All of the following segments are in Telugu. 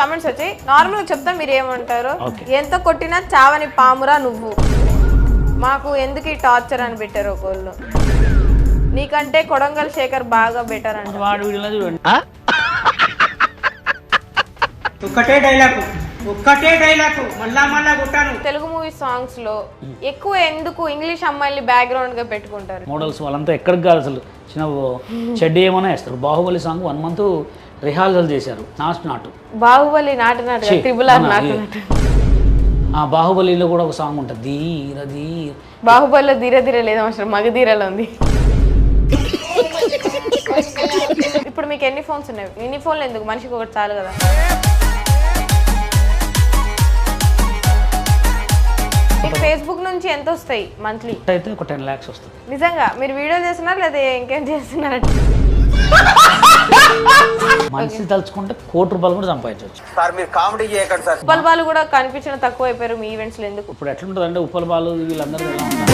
కమెంట్స్ వచ్చాయి. నార్మల్గా చెప్తా మీరు ఏమంటారు. ఎంత కొట్టినా చావని పామురా నువ్వు, మాకు ఎందుకు ఈ టార్చర్ అని పెట్టారు ఒకళ్ళు. నీకంటే కొడంగల్ శేఖర్ బాగా బెటర్ అంటే ఒక్కటే డైలాగ్ మళ్ళా కొట్టాను. తెలుగు మూవీ సాంగ్స్ లో ఎక్కువ ఎందుకు ఇంగ్లీష్ అమ్మాయిల్ని బ్యాక్గ్రౌండ్ గా పెట్టుకుంటారు? మోడల్స్ వాళ్ళంతా ఎక్కడికి కాదు, అసలు చిన్న చెడ్డ ఏమైనా వేస్తారు. బాహుబలి సాంగ్ 1 month రిహార్సల్ చేశారు. నాటు బాహుబలి నాటు ట్రిబుల్ ఆర్ నాటు. బాహుబలిలో కూడా ఒక సాంగ్ ఉంటుంది, ధీర ధీర. బాహుబలిలో ధీర ధీర లేదు, అవసరం మగధీరలో ఉంది. ఇప్పుడు మీకు ఎన్ని ఫోన్స్ ఉన్నాయి? ఎన్ని ఫోన్లు ఎందుకు, మనిషికి ఒకటి చాలు కదా. ఫేస్బుక్ నుంచి ఎంత వస్తాయి మంత్లీ? అయితే ఒక 10 lakhs వస్తుంది. నిజంగా మీరు వీడియో చేస్తున్నారు లేదా ఇంకేం చేస్తున్నారు? మనిషి తలుచుకుంటే ₹1,00,00,000 కూడా సంపాదించవచ్చు. సార్ మీరు కామెడీ చేయకండి సార్. ఉప్పల్ బాలు కూడా కనిపించడం తక్కువ అయిపోయారు మీ ఈవెంట్స్ లో, ఎందుకు? ఇప్పుడు ఎట్లుంటుంది అంటే ఉప్పల్ బాలు వీళ్ళందరూ ఎలా ఉంటారు.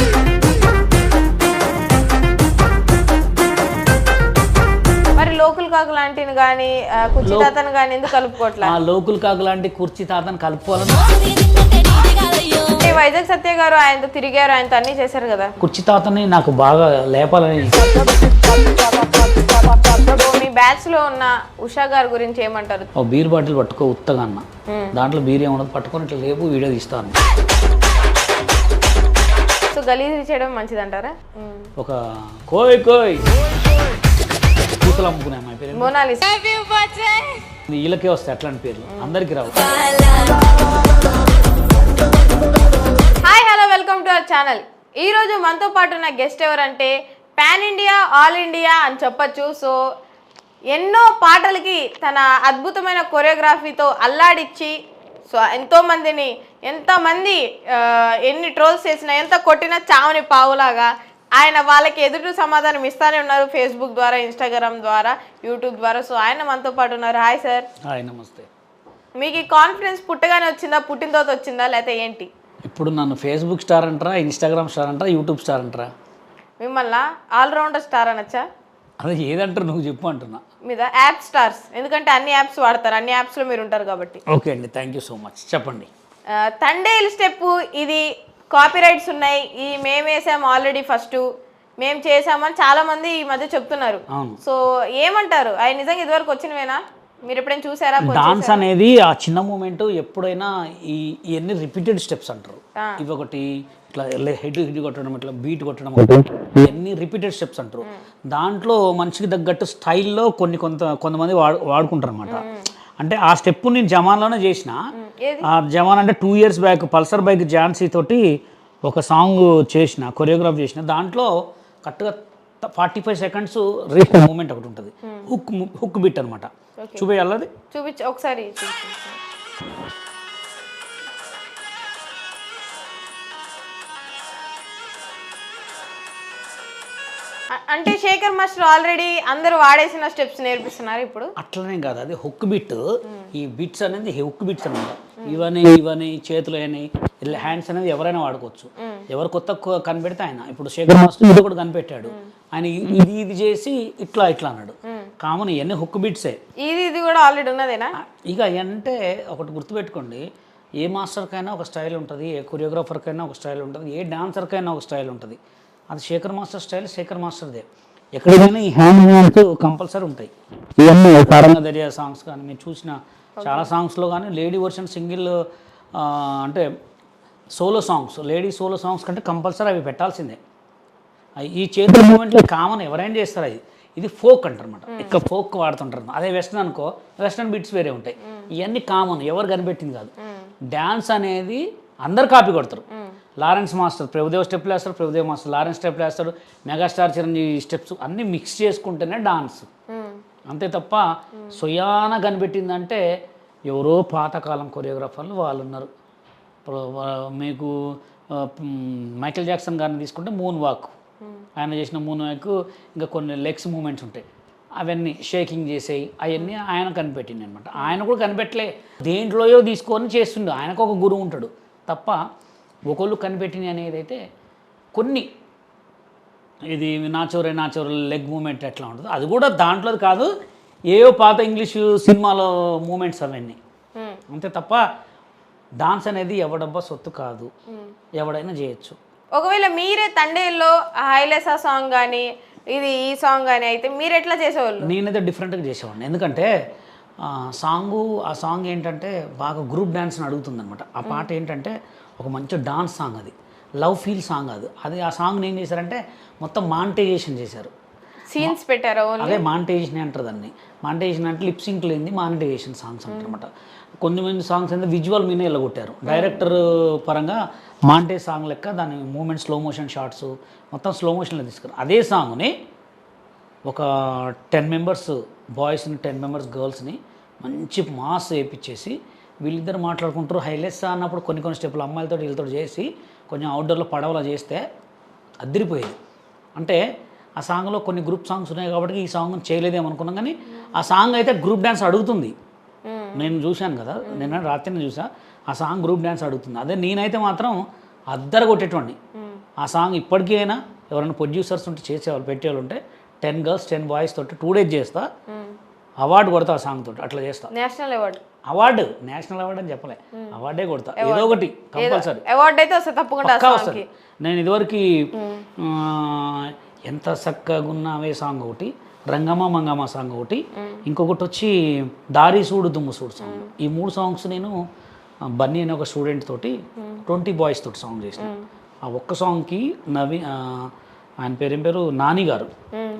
మరి లోకల్ కాకు లాంటిని కానీ కుర్చీ తాతను కానీ ఎందుకు కలుపుకోవట్లా? లోకల్ కాకు లాంటి కుర్చీ తాతను కలుపుకోవాలని. వైజాగ్ సత్య గారు ఆయనతో తిరిగారు, ఆయనతో అన్ని చేశారు కదా. కుర్చీ తాతని నాకు బాగా లేపాలని. మీ బ్యాచ్ లో ఉన్న ఉషా గారి గురించి ఏమంటారు? బీర్ బాటిల్ పట్టుకో ఉత్తగా అన్న, దాంట్లో బీర్ ఏమన్నది పట్టుకొని ఇట్లా లేపు వీడియో తీస్తాను. సో గలీజ్ చేయడం మంచిది అంటారా? ఒక కోయ్ కోయ్ కూతులు అమ్ముకునే అమ్మాయి పేరు మోనాలిసా. వీళ్ళకే వస్తాయి అట్లాంటి పేర్లు, అందరికి రావు. Hi hello, welcome to our channel. ఈ రోజు మనతో పాటు ఉన్న గెస్ట్ ఎవరంటే పాన్ ఇండియా ఆల్ ఇండియా అని చెప్పచ్చు. సో ఎన్నో పాటలకి తన అద్భుతమైన కొరియోగ్రఫీతో అల్లాడిచ్చి, సో ఎంతమంది ఎన్ని ట్రోల్స్ చేసినా, ఎంత కొట్టినా చావని పావులాగా ఆయన వాళ్ళకి ఎదురు సమాధానం ఇస్తానే ఉన్నారు. ఫేస్బుక్ ద్వారా, ఇన్స్టాగ్రామ్ ద్వారా, యూట్యూబ్ ద్వారా. సో ఆయన మనతో పాటు ఉన్నారు. Hi sir. హాయ్, నమస్తే. మీకు ఈ కాన్ఫిడెన్స్ పుట్టగానే వచ్చిందా, పుట్టిన తర్వాత వచ్చిందా, లేకపోతే ఏంటి? ఇప్పుడు నన్ను ఫేస్బుక్ స్టార్ అంటారా, ఇన్స్టాగ్రామ్ స్టార్ అంటారా, యూట్యూబ్ స్టార్ అంటారా? మిమ్మల్ని ఆల్రౌండర్ స్టార్ అనొచ్చా? అదే ఏదంటారు నువ్వు చెప్పు అంటున్నా. మీద యాప్ స్టార్స్, ఎందుకంటే అన్ని యాప్స్ వాడతారు, అన్ని యాప్స్లో మీరు ఉంటారు కాబట్టి. ఓకే అండి, థ్యాంక్ యూ సో మచ్. చెప్పండి. తండేల్ స్టెప్ ఇది కాపీరైట్స్ ఉన్నాయి, ఈ మేము వేసాము ఆల్రెడీ, ఫస్ట్ మేము చేసామని చాలా మంది ఈ మధ్య చెప్తున్నారు. సో ఏమంటారు? అవి నిజంగా ఇదివరకు వచ్చినవేనా? మీరు ఎప్పుడైనా చూసారా? డాన్స్ అనేది ఆ చిన్న మూమెంట్ ఎప్పుడైనా ఇవన్నీ రిపీటెడ్ స్టెప్స్ అంటారు. ఇవి ఒకటి ఇట్లా హెడ్ కొట్టడం, ఇట్లా బీట్ కొట్టడం, ఇవన్నీ రిపీటెడ్ స్టెప్స్ అంటారు. దాంట్లో మనిషికి తగ్గట్టు స్టైల్లో కొంతమంది వాడుకుంటారు అనమాట. అంటే ఆ స్టెప్ నేను జమాన్లోనే చేసిన. ఆ జమాన్ అంటే 2 years back Pulsar bike Jhansi తోటి ఒక సాంగ్ చేసిన, కొరియోగ్రాఫ్ చేసిన. దాంట్లో కరెక్ట్గా 45 seconds రీప్ మూమెంట్ ఒకటి ఉంటుంది, హుక్ బిట్ అనమాట. చూపించాలి, చూపించి ఒకసారి. అంటే శేఖర్ మాస్టర్ ఆల్రెడీ అందరూ వాడేసిన స్టెప్స్ నేర్పిస్తున్నారు ఇప్పుడు. అట్లనే కాదు, అది హుక్ బిట్. ఈ బిట్స్ అనేది హుక్ బిట్స్ అనమాట. ఇవని చేతులు అని హ్యాండ్స్ అనేది ఎవరైనా వాడుకోవచ్చు. ఎవరు కొత్త కనిపెడితే ఆయన. ఇప్పుడు శేఖర్ మాస్టర్ ఇది కూడా కనిపెట్టాడు, ఆయన ఇది చేసి ఇట్లా అన్నాడు. కామన్ ఇవన్నీ హుక్ బిట్సే. ఇది కూడా ఆల్రెడీ ఉన్నదేనా? ఇక అంటే ఒకటి గుర్తుపెట్టుకోండి, ఏ మాస్టర్కైనా ఒక స్టైల్ ఉంటుంది, ఏ కొరియోగ్రాఫర్కైనా ఒక స్టైల్ ఉంటుంది, ఏ డాన్సర్కైనా ఒక స్టైల్ ఉంటుంది. అది శేఖర్ మాస్టర్ స్టైల్ శేఖర్ మాస్టర్దే. ఎక్కడికైనా ఈ హ్యాండ్ మూమెంట్స్ కంపల్సరీ ఉంటాయి. ఇవన్నీ సారంగా దర్యా సాంగ్స్ కానీ మీరు చూసిన చాలా సాంగ్స్లో కానీ లేడీ వర్షన్ సింగిల్ అంటే solo songs, lady solo songs కంటే కంపల్సరీ అవి పెట్టాల్సిందే. ఈ చేతుల మూమెంట్లో కామన్ ఎవరైనా చేస్తారు. ఇది ఫోక్ అంటారు అనమాట, ఎక్కువ ఫోక్ వాడుతుంటారు. అదే వెస్ట్రన్ అనుకో, వెస్ట్రన్ బీట్స్ వేరే ఉంటాయి. ఇవన్నీ కామన్, ఎవరు కనిపెట్టింది కాదు. డ్యాన్స్ అనేది అందరు కాపీ కొడతారు. లారెన్స్ మాస్టర్ ప్రభుదేవ్ స్టెప్లు వేస్తారు, ప్రభుదేవ్ మాస్టర్ లారెన్స్ స్టెప్లు వేస్తాడు, మెగాస్టార్ చిరంజీవి స్టెప్స్ అన్నీ మిక్స్ చేసుకుంటేనే డాన్స్. అంతే తప్ప సొయాన కనిపెట్టిందంటే ఎవరో పాతకాలం కొరియోగ్రాఫర్లు వాళ్ళు ఉన్నారు. మీకు మైకేల్ జాక్సన్ గారిని తీసుకుంటే మూన్ వాక్, ఆయన చేసిన మూన్ వాక్, ఇంకా కొన్ని లెగ్స్ మూమెంట్స్ ఉంటాయి, అవన్నీ షేకింగ్ చేసేవి, అవన్నీ ఆయన కనిపెట్టింది అనమాట. ఆయన కూడా కనిపెట్టలే, దేంట్లోయో తీసుకొని చేస్తుండే. ఆయనకు ఒక గురువు ఉంటాడు తప్ప ఒకళ్ళు కనిపెట్టినవి అనేది అయితే కొన్ని. ఇది నాచోరే లెగ్ మూమెంట్ ఎట్లా ఉంటుందో అది కూడా దాంట్లోది కాదు, ఏవో పాత ఇంగ్లీషు సినిమాలో మూమెంట్స్ అవన్నీ. అంతే తప్ప డాన్స్ అనేది ఎవడబ్బా సొత్తు కాదు, ఎవడైనా చేయొచ్చు. ఒకవేళ మీరే తండేల్లో హైలెసా సాంగ్ కానీ ఇది ఈ సాంగ్ కానీ అయితే మీరు ఎట్లా చేసేవాళ్ళు? నేనైతే డిఫరెంట్గా చేసేవాడిని. ఎందుకంటే ఆ సాంగ్ ఏంటంటే బాగా గ్రూప్ డ్యాన్స్ని అడుగుతుంది అనమాట. ఆ పాట ఏంటంటే ఒక మంచి డాన్స్ సాంగ్, అది లవ్ ఫీల్ సాంగ్. అది ఆ సాంగ్ని ఏం చేశారంటే మొత్తం మానిటైజేషన్ చేశారు, సీన్స్ పెట్టారు. అదే మానిటైజేషన్ అంటారు దాన్ని. మానిటైజేషన్ అంటే లిప్సింక్ లేని మానిటైజేషన్ సాంగ్స్ అంటారు అనమాట. కొన్ని సాంగ్స్ అయితే విజువల్ మీనే వెళ్ళగొట్టారు. డైరెక్టర్ పరంగా మానిటైజ్ సాంగ్ లెక్క దాని మూమెంట్ స్లో మోషన్ షార్ట్స్ మొత్తం స్లో మోషన్లో తీసుకున్నారు. అదే సాంగ్ని ఒక 10 మెంబర్స్ బాయ్స్ని 10 మెంబర్స్ గర్ల్స్ని మంచి మాస్ వేయించేసి వీళ్ళిద్దరు మాట్లాడుకుంటారు. హైలెస్ అన్నప్పుడు కొన్ని స్టెప్పులు అమ్మాయిలతో వీళ్ళతో చేసి కొంచెం అవుట్డోర్లో పడవలా చేస్తే అదిరిపోయేది. అంటే ఆ సాంగ్లో కొన్ని గ్రూప్ సాంగ్స్ ఉన్నాయి కాబట్టి ఈ సాంగ్ చేయలేదేమనుకున్నాం, కానీ ఆ సాంగ్ అయితే గ్రూప్ డ్యాన్స్ అడుగుతుంది. నేను చూశాను కదా, నిన్న రాత్రిని చూసా, ఆ సాంగ్ గ్రూప్ డ్యాన్స్ అడుగుతుంది. అదే నేనైతే మాత్రం అద్దర కొట్టేటోడిని. ఆ సాంగ్ ఇప్పటికీ అయినా ఎవరైనా ప్రొడ్యూసర్స్ ఉంటే చేసేవాళ్ళు పెట్టేవాళ్ళు ఉంటే 10 గర్ల్స్ 10 బాయ్స్ తోటి 2 days చేస్తా, అవార్డు కొడతా ఆ సాంగ్ తోటి. అట్లా చేస్తా. నేషనల్ అవార్డు నేషనల్ అవార్డు అని చెప్పలే, అవార్డే కొడతా, ఏదో ఒకటి కంపల్సరీ అవార్డు అయితే వస్తుంది తప్పకుండా వస్తుంది. నేను ఇదివరకు ఎంత చక్కగా ఉన్నావే సాంగ్ ఒకటి, రంగమ్మ మంగమ్మ సాంగ్ ఒకటి, ఇంకొకటి వచ్చి దారి సూడు దుమ్ము సూడు సాంగ్. ఈ 3 సాంగ్స్ నేను బన్నీ అనే ఒక స్టూడెంట్ తోటి 20 బాయ్స్ తోటి సాంగ్ చేసిన. ఆ ఒక్క సాంగ్కి ఆయన పేరు నాని గారు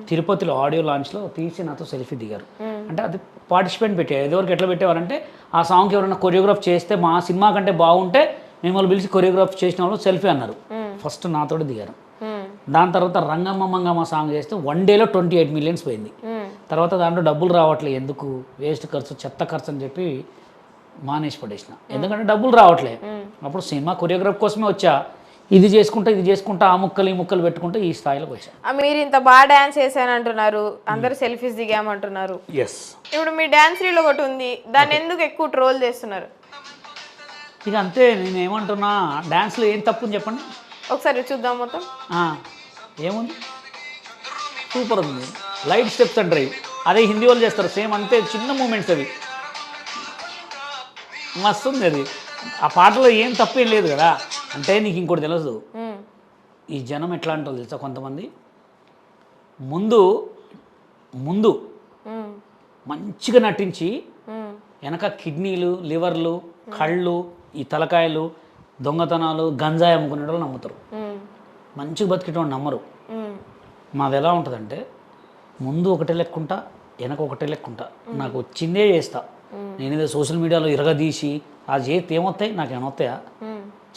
తిరుపతిలో ఆడియో లాంచ్లో తీసి నాతో సెల్ఫీ దిగారు. అంటే అది పార్టిసిపేట్ పెట్టారు. ఇదివరకు ఎట్లా పెట్టేవారంటే ఆ సాంగ్కి ఎవరైనా కొరియోగ్రాఫ్ చేస్తే మా సినిమా కంటే బాగుంటే మిమ్మల్ని పిలిచి కొరియోగ్రాఫ్ చేసిన వాళ్ళు సెల్ఫీ అన్నారు. ఫస్ట్ నాతో దిగారు. దాని తర్వాత రంగమ్మ మంగమ్మ సాంగ్ చేస్తే 1 day 28 million పోయింది. తర్వాత దాంట్లో డబ్బులు రావట్లేదు, ఎందుకు వేస్ట్ ఖర్చు, చెత్త ఖర్చు అని చెప్పి మానేసి పడేసిన. ఎందుకంటే డబ్బులు రావట్లే. అప్పుడు సినిమా కొరియోగ్రాఫ్ కోసమే వచ్చా, ఇది చేసుకుంటా ఆ ముక్కలు ఈ ముక్కలు పెట్టుకుంటే ఈ స్థాయిలోకి వచ్చా. మీరు ఇంత బాగా డ్యాన్స్ చేశానంటున్నారు, అందరు సెల్ఫీస్ దిగామంటున్నారు. ఇప్పుడు మీ డ్యాన్స్ రీల్ ఒకటి ఉంది, దాన్ని ఎందుకు ఎక్కువ ట్రోల్ చేస్తున్నారు? ఇక అంతే. నేను ఏమంటున్నా, డ్యాన్స్లో ఏం తప్పు అని చెప్పండి ఒకసారి చూద్దాం మొత్తం. ఏముంది, సూపర్ ఉంది. లైట్ స్టెప్స్ అంటారు, అదే హిందీ వాళ్ళు చేస్తారు సేమ్, అంతే చిన్న మూమెంట్స్ అవి, మస్తు ఉంది అది. ఆ పాటలో ఏం తప్పేం లేదు కదా. అంటే నీకు ఇంకోటి తెలుసు, ఈ జనం ఎట్లా అంటారు తెలుసా, కొంతమంది ముందు మంచిగా నటించి వెనక కిడ్నీలు, లివర్లు, కళ్ళు, ఈ తలకాయలు, దొంగతనాలు, గంజాయి అమ్ముకునే వాళ్ళు నమ్ముతారు. మంచిగా బతికేటోళ్ళు నమ్మరు. మాది ఎలా ఉంటుందంటే ముందు ఒకటే లెక్కుంటా, వెనక ఒకటే లెక్కుంటా, నాకు వచ్చిందే చేస్తా. నేను ఏదో సోషల్ మీడియాలో ఇరగదీసి అది చేస్తే ఏమొస్తాయి, నాకు ఏమొస్తాయా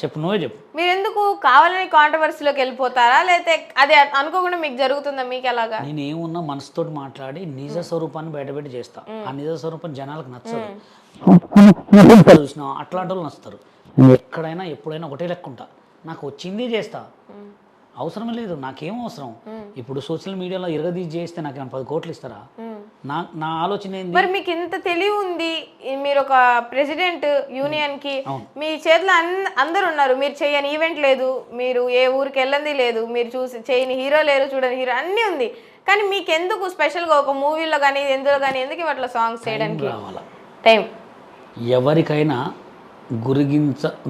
చెప్పు, నువ్వే చెప్పు. మీరు ఎందుకు కావాలని కాంట్రవర్సీలోకి వెళ్ళిపోతారా, లేకపోతే అది అనుకోకుండా మీకు జరుగుతుందా? మీకు ఎలాగా? నేను ఏమున్నా మనసుతోటి మాట్లాడి నిజ స్వరూపాన్ని బయటపెట్టి చేస్తా. ఆ నిజ స్వరూపం జనాలకు నచ్చదు. చూసినా అట్లాంటి వాళ్ళు నచ్చుతారు. ఎక్కడైనా ఎప్పుడైనా ఒకటే లెక్కుంటా, నాకు వచ్చింది చేస్తా, అవసరం లేదు, నాకేం అవసరం. ఇప్పుడు సోషల్ మీడియాలో ఇరగదీసి చేస్తే నాకు 10 కోట్లు ఇస్తారా? నా ఆలోచన ఏంది? మరి మీకు ఇంత తెలివి ఉంది, మీరు ఒక ప్రెసిడెంట్ యూనియన్ కి, మీ చేతిలో అందరు ఉన్నారు, మీరు చేయని ఈవెంట్ లేదు, మీరు ఏ ఊరికి వెళ్ళంది లేదు, మీరు చూసి చేయని హీరో లేరు, చూడని హీరో అన్నీ ఉంది, కానీ మీకు ఎందుకు స్పెషల్గా ఒక మూవీలో కానీ ఎందులో కానీ ఎందుకు ఇట్లా సాంగ్స్ చేయడానికి టైం? ఎవరికైనా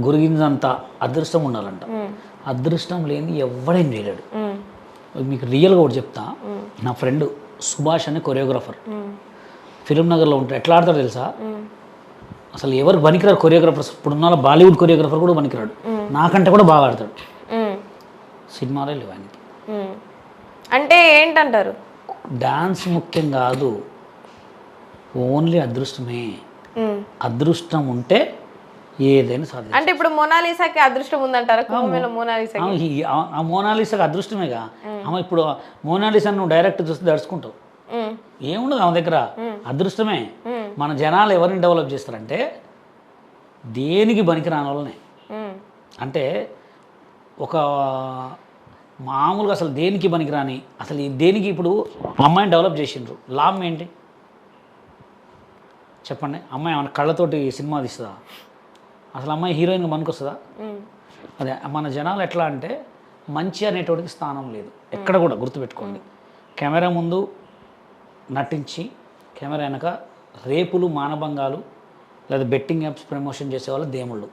గురిగింజంత అదృష్టం ఉండాలంట. అదృష్టం లేని ఎవడేం చేయలేడు. మీకు రియల్గా ఒకటి చెప్తా, నా ఫ్రెండ్ సుభాష్ అనే కొరియోగ్రాఫర్ ఫిలిం నగర్లో ఉంటాడు. ఎట్లా ఆడతాడు తెలుసా, అసలు ఎవరు పనికిరాడు కొరియోగ్రాఫర్స్. ఇప్పుడున్న బాలీవుడ్ కొరియోగ్రాఫర్ కూడా పనికిరాడు, నాకంటే కూడా బాగా ఆడతాడు. సినిమాలే లేవు ఆయనకి. అంటే ఏంటంటారు, డాన్స్ ముఖ్యం కాదు, ఓన్లీ అదృష్టమే. అదృష్టం ఉంటే ఏదైనా సాధ్యం. అంటే ఇప్పుడు మోనాలిసాకి అదృష్టం ఉందంటారా? ఆ మోనాలిసాకి అదృష్టమేగా. ఆమె ఇప్పుడు మోనాలిసా నువ్వు డైరెక్ట్ చూస్తే దడుచుకుంటావు, ఏముండదు ఆమె దగ్గర, అదృష్టమే. మన జనాలు ఎవరిని డెవలప్ చేస్తారంటే దేనికి పనికిరాని వాళ్ళనే. అంటే ఒక మామూలుగా అసలు దేనికి పనికిరాని, అసలు దేనికి ఇప్పుడు అమ్మాయిని డెవలప్ చేసిండ్రు, లాభం ఏంటి చెప్పండి? అమ్మాయి మన కళ్ళతోటి సినిమా తీస్తుందా? అసలు అమ్మాయి హీరోయిన్గా పనికొస్తుందా? అదే మన జనాలు ఎట్లా అంటే మంచి అనేటోడికి స్థానం లేదు ఎక్కడ కూడా, గుర్తుపెట్టుకోండి. కెమెరా ముందు నటించి కెమెరా వెనక రేపులు, మానభంగాలు, లేదా బెట్టింగ్ యాప్స్ ప్రమోషన్ చేసేవాళ్ళు దేవుళ్ళు.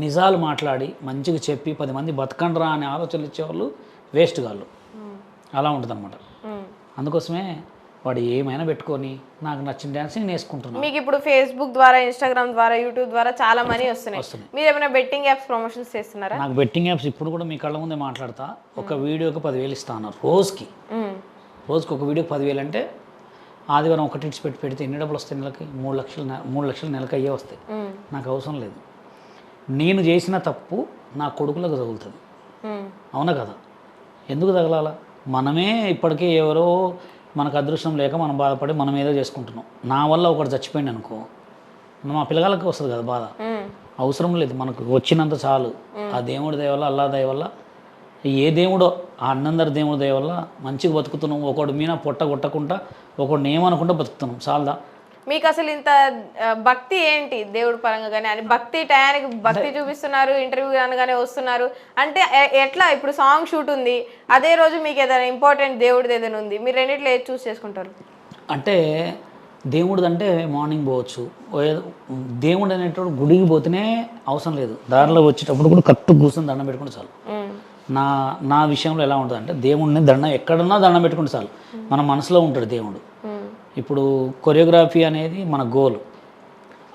నిజాలు మాట్లాడి మంచిగా చెప్పి 10 మంది బతకండ్రా అనే ఆలోచనలు ఇచ్చేవాళ్ళు వేస్ట్ గాళ్ళు. అలా ఉంటుంది అనమాట. అందుకోసమే వాడు ఏమైనా పెట్టుకొని నాకు నచ్చిన డ్యాన్సింగ్ నేర్చుకుంటున్నాను. మీకు ఇప్పుడు ఫేస్బుక్ ద్వారా, ఇన్స్టాగ్రామ్ ద్వారా, యూట్యూబ్ ద్వారా చాలా మనీ వస్తున్నాయి. మీరు ఏమైనా బెట్టింగ్ యాప్స్ ప్రమోషన్స్ చేస్తున్నారా? నాకు బెట్టింగ్ యాప్స్ ఇప్పుడు కూడా మీ కళ్ళ ముందే మాట్లాడతా. ఒక వీడియోకి 10,000 ఇస్తాను రోజుకి ఒక వీడియోకి 10,000 అంటే ఆదివారం ఒకటి ఇచ్చి పెడితే ఎన్ని డబ్బులు వస్తాయి నెలకి? 3 లక్షలు నెలకి అయ్యే వస్తాయి. నాకు అవసరం లేదు. నేను చేసిన తప్పు నా కొడుకులకు తగులుతుంది. అవునా కదా? ఎందుకు తగలాల? మనమే ఇప్పటికే ఎవరో మనకు అదృష్టం లేక మనం బాధపడి మనం ఏదో చేసుకుంటున్నాం. నా వల్ల ఒకటి చచ్చిపోయింది అనుకో, మా పిల్లగాళ్ళకి వస్తుంది కదా బాధ. అవసరం లేదు, మనకు వచ్చినంత చాలు. ఆ దేవుడి దయ వల్ల, అల్లా దయ వల్ల, ఏ దేవుడో ఆ అన్నందరి దేవుడి దయ వల్ల మంచిగా బతుకుతున్నాం. ఒకడు మీద పొట్ట కొట్టకుండా, ఒకడిని ఏమనుకుంటా బతుకుతున్నాం. చాలదా? మీకు అసలు ఇంత భక్తి ఏంటి దేవుడి పరంగా? కానీ అని భక్తి టయానికి భక్తి చూపిస్తున్నారు, ఇంటర్వ్యూ అనగానే వస్తున్నారు అంటే ఎట్లా? ఇప్పుడు సాంగ్ షూట్ ఉంది, అదే రోజు మీకు ఏదైనా ఇంపార్టెంట్ దేవుడిది ఏదైనా ఉంది, మీరు రెండిట్లో ఏది చూస్ చేసుకుంటారు? అంటే దేవుడిది అంటే మార్నింగ్ పోవచ్చు. దేవుడు అనేటప్పుడు గుడికి పోతేనే అవసరం లేదు, దారిలో వచ్చేటప్పుడు కూడా కరెక్ట్ కూర్చొని దండం పెట్టుకుంటే చాలు. నా విషయంలో ఎలా ఉంటుంది అంటే దేవుడిని ఎక్కడున్నా దండం పెట్టుకుంటే చాలు. మన మనసులో ఉంటాడు దేవుడు. ఇప్పుడు కొరియోగ్రఫీ అనేది మన గోల్.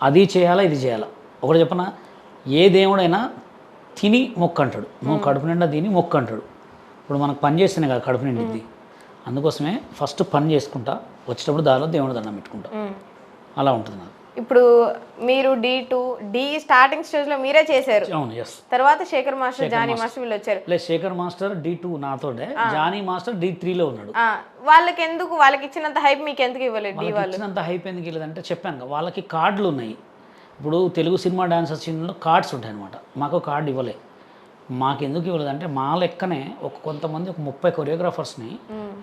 అది చేయాలా, ఇది చేయాలా. ఒకటి చెప్పనా, ఏ దేవుడైనా తిని మొక్కు అంటాడు. నువ్వు కడుపు నిండా తిని మొక్కు అంటాడు. ఇప్పుడు మనకు పని చేస్తేనే కదా కడుపు నిండిద్ది. అందుకోసమే ఫస్ట్ పని చేసుకుంటా, వచ్చేటప్పుడు దారిలో దేవుడు దండం పెట్టుకుంటా. అలా ఉంటుంది నాకు. ఇప్పుడు మీరు D స్టార్టింగ్ స్టేజ్ లో మీరే చేశారు. అవును, ఎస్. తర్వాత శేఖర్ మాస్టర్, జానీ మాస్టర్ వీళ్ళు వచ్చారు. లేదు, శేఖర్ మాస్టర్ D2 నాతోనే, జానీ మాస్టర్ D3లో ఉన్నాడు. వాళ్ళకి ఇచ్చినంత హైప్ మీకు ఎందుకు ఇవ్వలేదు? ఇచ్చినంత హైప్ ఎందుకు ఇవ్వలేదంటే చెప్పాను కదా, వాళ్ళకి కార్డులు ఉన్నాయి. ఇప్పుడు తెలుగు సినిమా డాన్సర్ సీన్లో కార్డ్స్ ఉంటాయి అనమాట. మాకు కార్డు ఇవ్వలే. మాకు ఎందుకు ఇవ్వలేదంటే మా లెక్కనే కొంతమంది 30 కొరియోగ్రాఫర్స్ని,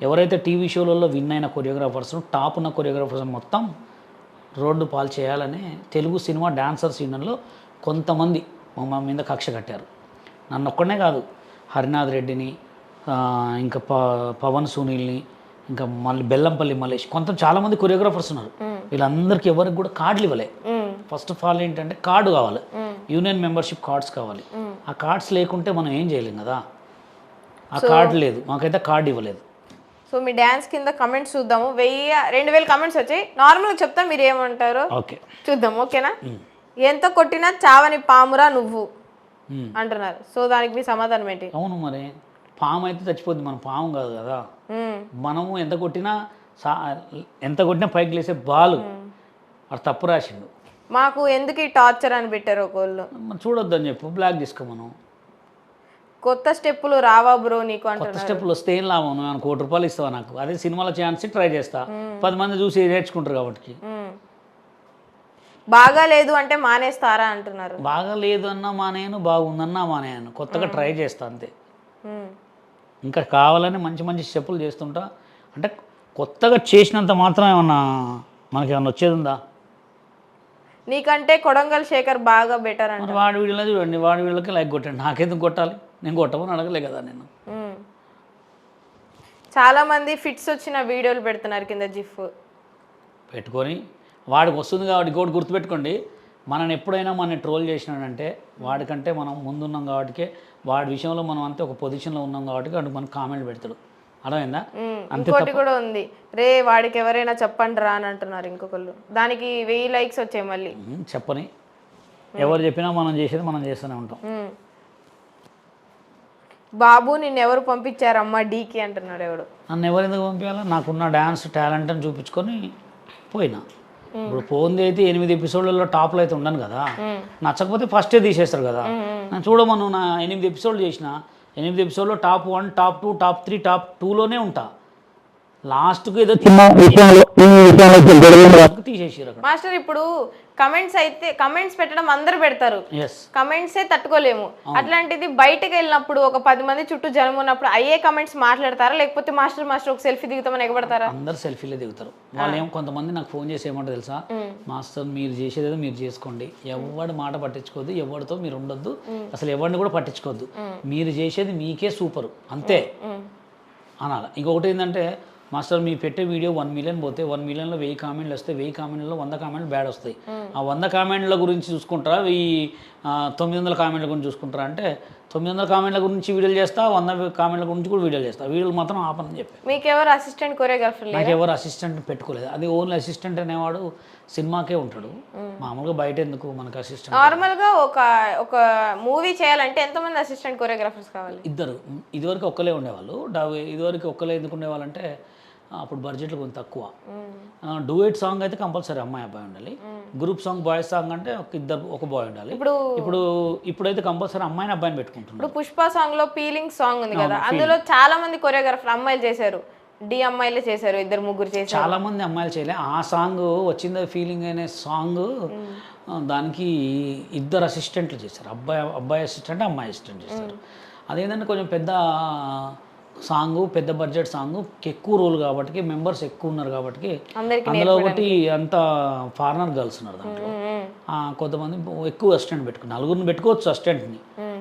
ఎవరైతే టీవీ షోలలో విన్ అయిన కొరియోగ్రాఫర్స్, టాప్ ఉన్న కొరియోగ్రాఫర్స్ మొత్తం రోడ్డు పాలు చేయాలని తెలుగు సినిమా డాన్సర్ సీన్లో కొంతమంది మా మీద కక్ష కట్టారు. నన్ను ఒక్కడనే కాదు, హరినాథ్ రెడ్డిని, ఇంకా పవన్ సునీల్ని, ఇంకా మళ్ళీ బెల్లంపల్లి మల్లేష్, చాలామంది కొరియోగ్రాఫర్స్ ఉన్నారు. వీళ్ళందరికీ ఎవరికి కూడా కార్డులు ఇవ్వలే. ఫస్ట్ ఆఫ్ ఆల్ ఏంటంటే కార్డు కావాలి, యూనియన్ మెంబర్షిప్ కార్డ్స్ కావాలి. ఆ కార్డ్స్ లేకుంటే మనం ఏం చేయలేం కదా. ఆ కార్డు లేదు, మాకైతే కార్డు ఇవ్వలేదు. సో మీ డ్యాన్స్ కింద కమెంట్స్ చూద్దాము. 2,000 కమెంట్స్ వచ్చాయి. నార్మల్గా చెప్తా, మీరు ఏమంటారో ఓకే చూద్దాం. ఓకేనా? ఎంత కొట్టినా చావని పామురా నువ్వు అంటున్నారు. సో దానికి మీ సమాధానం ఏంటి? అవును, మరి పాము అయితే చచ్చిపోద్ది, మన పాము కాదు కదా. మనము ఎంత కొట్టినా పైకి లేసే బాలు. అది తప్పు రాసిండు. మాకు ఎందుకు ఈ టార్చర్ అని పెట్టారు ఒకళ్ళు. చూడొద్దని చెప్పు, బ్లాక్ తీసుకోమను. కొత్త స్టెప్పులు రావా బ్రో నీకు అంటున్నారు. కొత్త స్టెప్పులు వస్తే ఏం లాభం? నువ్వు ₹1,00,00,000 ఇస్తావా నాకు? అదే సినిమాలో ఛాన్స్ ట్రై చేస్తా, 10 మంది చూసి నేర్చుకుంటారు కాబట్టి. బాగా లేదు అంటే మానేస్తారా అంటున్నారు. బాగా లేదు అన్నా మానేను, బాగుందన్నా మానేను, కొత్తగా ట్రై చేస్తా అంతే. ఇంకా కావాలని మంచి మంచి స్టెప్పులు చేస్తుంటా. అంటే కొత్తగా చేసినంత మాత్రం ఏమన్నా మనకి ఏమన్నా వచ్చేది ఉందా? నీకంటే కొడంగల్ శేఖర్ బాగా బెటర్ అంటే. వాడి వీడియోలో చూడండి, వాడి వీడియోకి లైక్ కొట్టండి. నాకెందుకు కొట్టాలి? నేను కొట్టమని అడగలే కదా నేను. చాలా మంది ఫిట్స్ వచ్చిన వీడియోలు పెడుతున్నారు కింద జిఫ్ పెట్టుకొని. వాడికి వస్తుంది కాబట్టి ఇంకోటి గుర్తుపెట్టుకోండి, మనని ఎప్పుడైనా మనని ట్రోల్ చేసినాడంటే వాడికంటే మనం ముందున్నాం కాబట్టి, వాడి విషయంలో మనం అంతే ఒక పొజిషన్లో ఉన్నాం కాబట్టి వాడికి మనకు కామెంట్ పెడతాడు. అర్థమైందా? ఇంకోటి కూడా ఉంది, రే వాడికి ఎవరైనా చెప్పండి రా అని అంటున్నారు ఇంకొకళ్ళు. దానికి 1000 లైక్స్ వచ్చాయి. మళ్ళీ చెప్పని ఎవరు చెప్పినా మనం చేసేది మనం చేస్తూనే ఉంటాం. బాబు నిన్ను ఎవరు పంపించారమ్మా డీకి అంటున్నాడు. ఎవడు? నన్ను ఎవరు ఎందుకు పంపించాలా? నాకున్న డ్యాన్స్ టాలెంట్ అని చూపించుకొని పోయినా. ఇప్పుడు పోంది అయితే 8 ఎపిసోడ్లలో టాప్లో అయితే ఉండను కదా. నచ్చకపోతే ఫస్టే తీసేస్తారు కదా. నేను చూడమను, నా 8 ఎపిసోడ్లు చేసిన 8 ఎపిసోడ్లో టాప్ 1, టాప్ 2, టాప్ 3, టాప్ 2లోనే ఉంటా. లాస్ట్కు ఏదో తీసేసారు. మాస్టర్ ఇప్పుడు కమెంట్స్ పెట్టడం అందరు పెడతారు, కమెంట్సే తట్టుకోలేము. అట్లాంటిది బయటకు వెళ్ళినప్పుడు ఒక 10 మంది చుట్టూ జనం ఉన్నప్పుడు అయ్యే కమెంట్స్ మాట్లాడతారా, లేకపోతే మాస్టర్ ఒక సెల్ఫీ దిగుతామని ఎగబడతారా? అందరు సెల్ఫీలే దిగుతారు. వాళ్ళు కొంతమంది నాకు ఫోన్ చేసి ఏమంటారు తెలుసా, మాస్టర్ మీరు చేసేదేదో మీరు చేసుకోండి, ఎవరి మాట పట్టించుకోవద్దు, ఎవరితో మీరు ఉండొద్దు, అసలు ఎవరిని కూడా పట్టించుకోవద్దు, మీరు చేసేది మీకే సూపరు అంతే అనాలి. ఇంకొకటి ఏంటంటే మాస్టర్ మీ పెట్టే వీడియో 1 మిలియన్ పోతే 1 మిలియన్లో 1000 కామెంట్లు వస్తే 1000 కామెంట్లో 100 కామెంట్లు బ్యాడ్ వస్తాయి. ఆ 100 కామెంట్ల గురించి చూసుకుంటారా 900 కామెంట్ల గురించి చూసుకుంటారా అంటే 900 కామెంట్ల గురించి వీడియోలు చేస్తా, 100 కామెంట్ల గురించి కూడా వీడియోలు చేస్తా. వీడియోలు మాత్రం ఆపని చెప్పి. మీకు ఎవరు అసిస్టెంట్ కొరియోగ్రాఫర్? నాకు ఎవరు అసిస్టెంట్ పెట్టుకోలేదు. అది ఓన్లీ అసిస్టెంట్ అనేవాడు సినిమాకే ఉంటాడు. మామూలుగా బయట ఎందుకు మనకు అసిస్టెంట్? నార్మల్గా ఒక మూవీ చేయాలంటే ఎంతమంది అసిస్టెంట్ కొరియోగ్రాఫర్స్ కావాలి? ఇద్దరు. ఇదివరకు ఒక్కలే ఉండేవాళ్ళు. ఇదివరకు ఒక్కలే ఎందుకు ఉండేవాళ్ళంటే అప్పుడు బడ్జెట్లు కొంచెం తక్కువ. డూయట్ సాంగ్ అయితే కంపల్సరీ అమ్మాయి అబ్బాయి ఉండాలి. గ్రూప్ సాంగ్ బాయ్స్ సాంగ్ అంటే ఒక బాయ్ ఉండాలి. ఇప్పుడైతే కంపల్సరీ అమ్మాయిని అబ్బాయిని పెట్టుకుంటున్నారు. ఇప్పుడు పుష్ప సాంగ్ లో ఫీలింగ్ సాంగ్ ఉంది కదా, అందులో చాలా మంది కొరియోగ్రాఫర్ అమ్మాయిలు చేశారు, అమ్మాయిలే చేశారు, 2-3 చేశారు. చాలా మంది అమ్మాయిలు చేయలే. ఆ సాంగ్ వచ్చింది ఫీలింగ్ అనే సాంగ్, దానికి 2 అసిస్టెంట్లు చేశారు. అబ్బాయి అసిస్టెంట్, అమ్మాయి అసిస్టెంట్ చేశారు. అదేంటంటే కొంచెం పెద్ద సాంగ్, పెద్ద బడ్జెట్ సాంగ్, ఎక్కువ రోల్ కాబట్టి, మెంబర్స్ ఎక్కువ ఉన్నారు కాబట్టి, అందులో ఒకటి అంత ఫారినర్ గర్ల్స్ ఉన్నారు దాంట్లో. కొంతమంది ఎక్కువ అసిస్టెంట్ పెట్టుకున్నారు. 4 పెట్టుకోవచ్చు అసిస్టెంట్ని,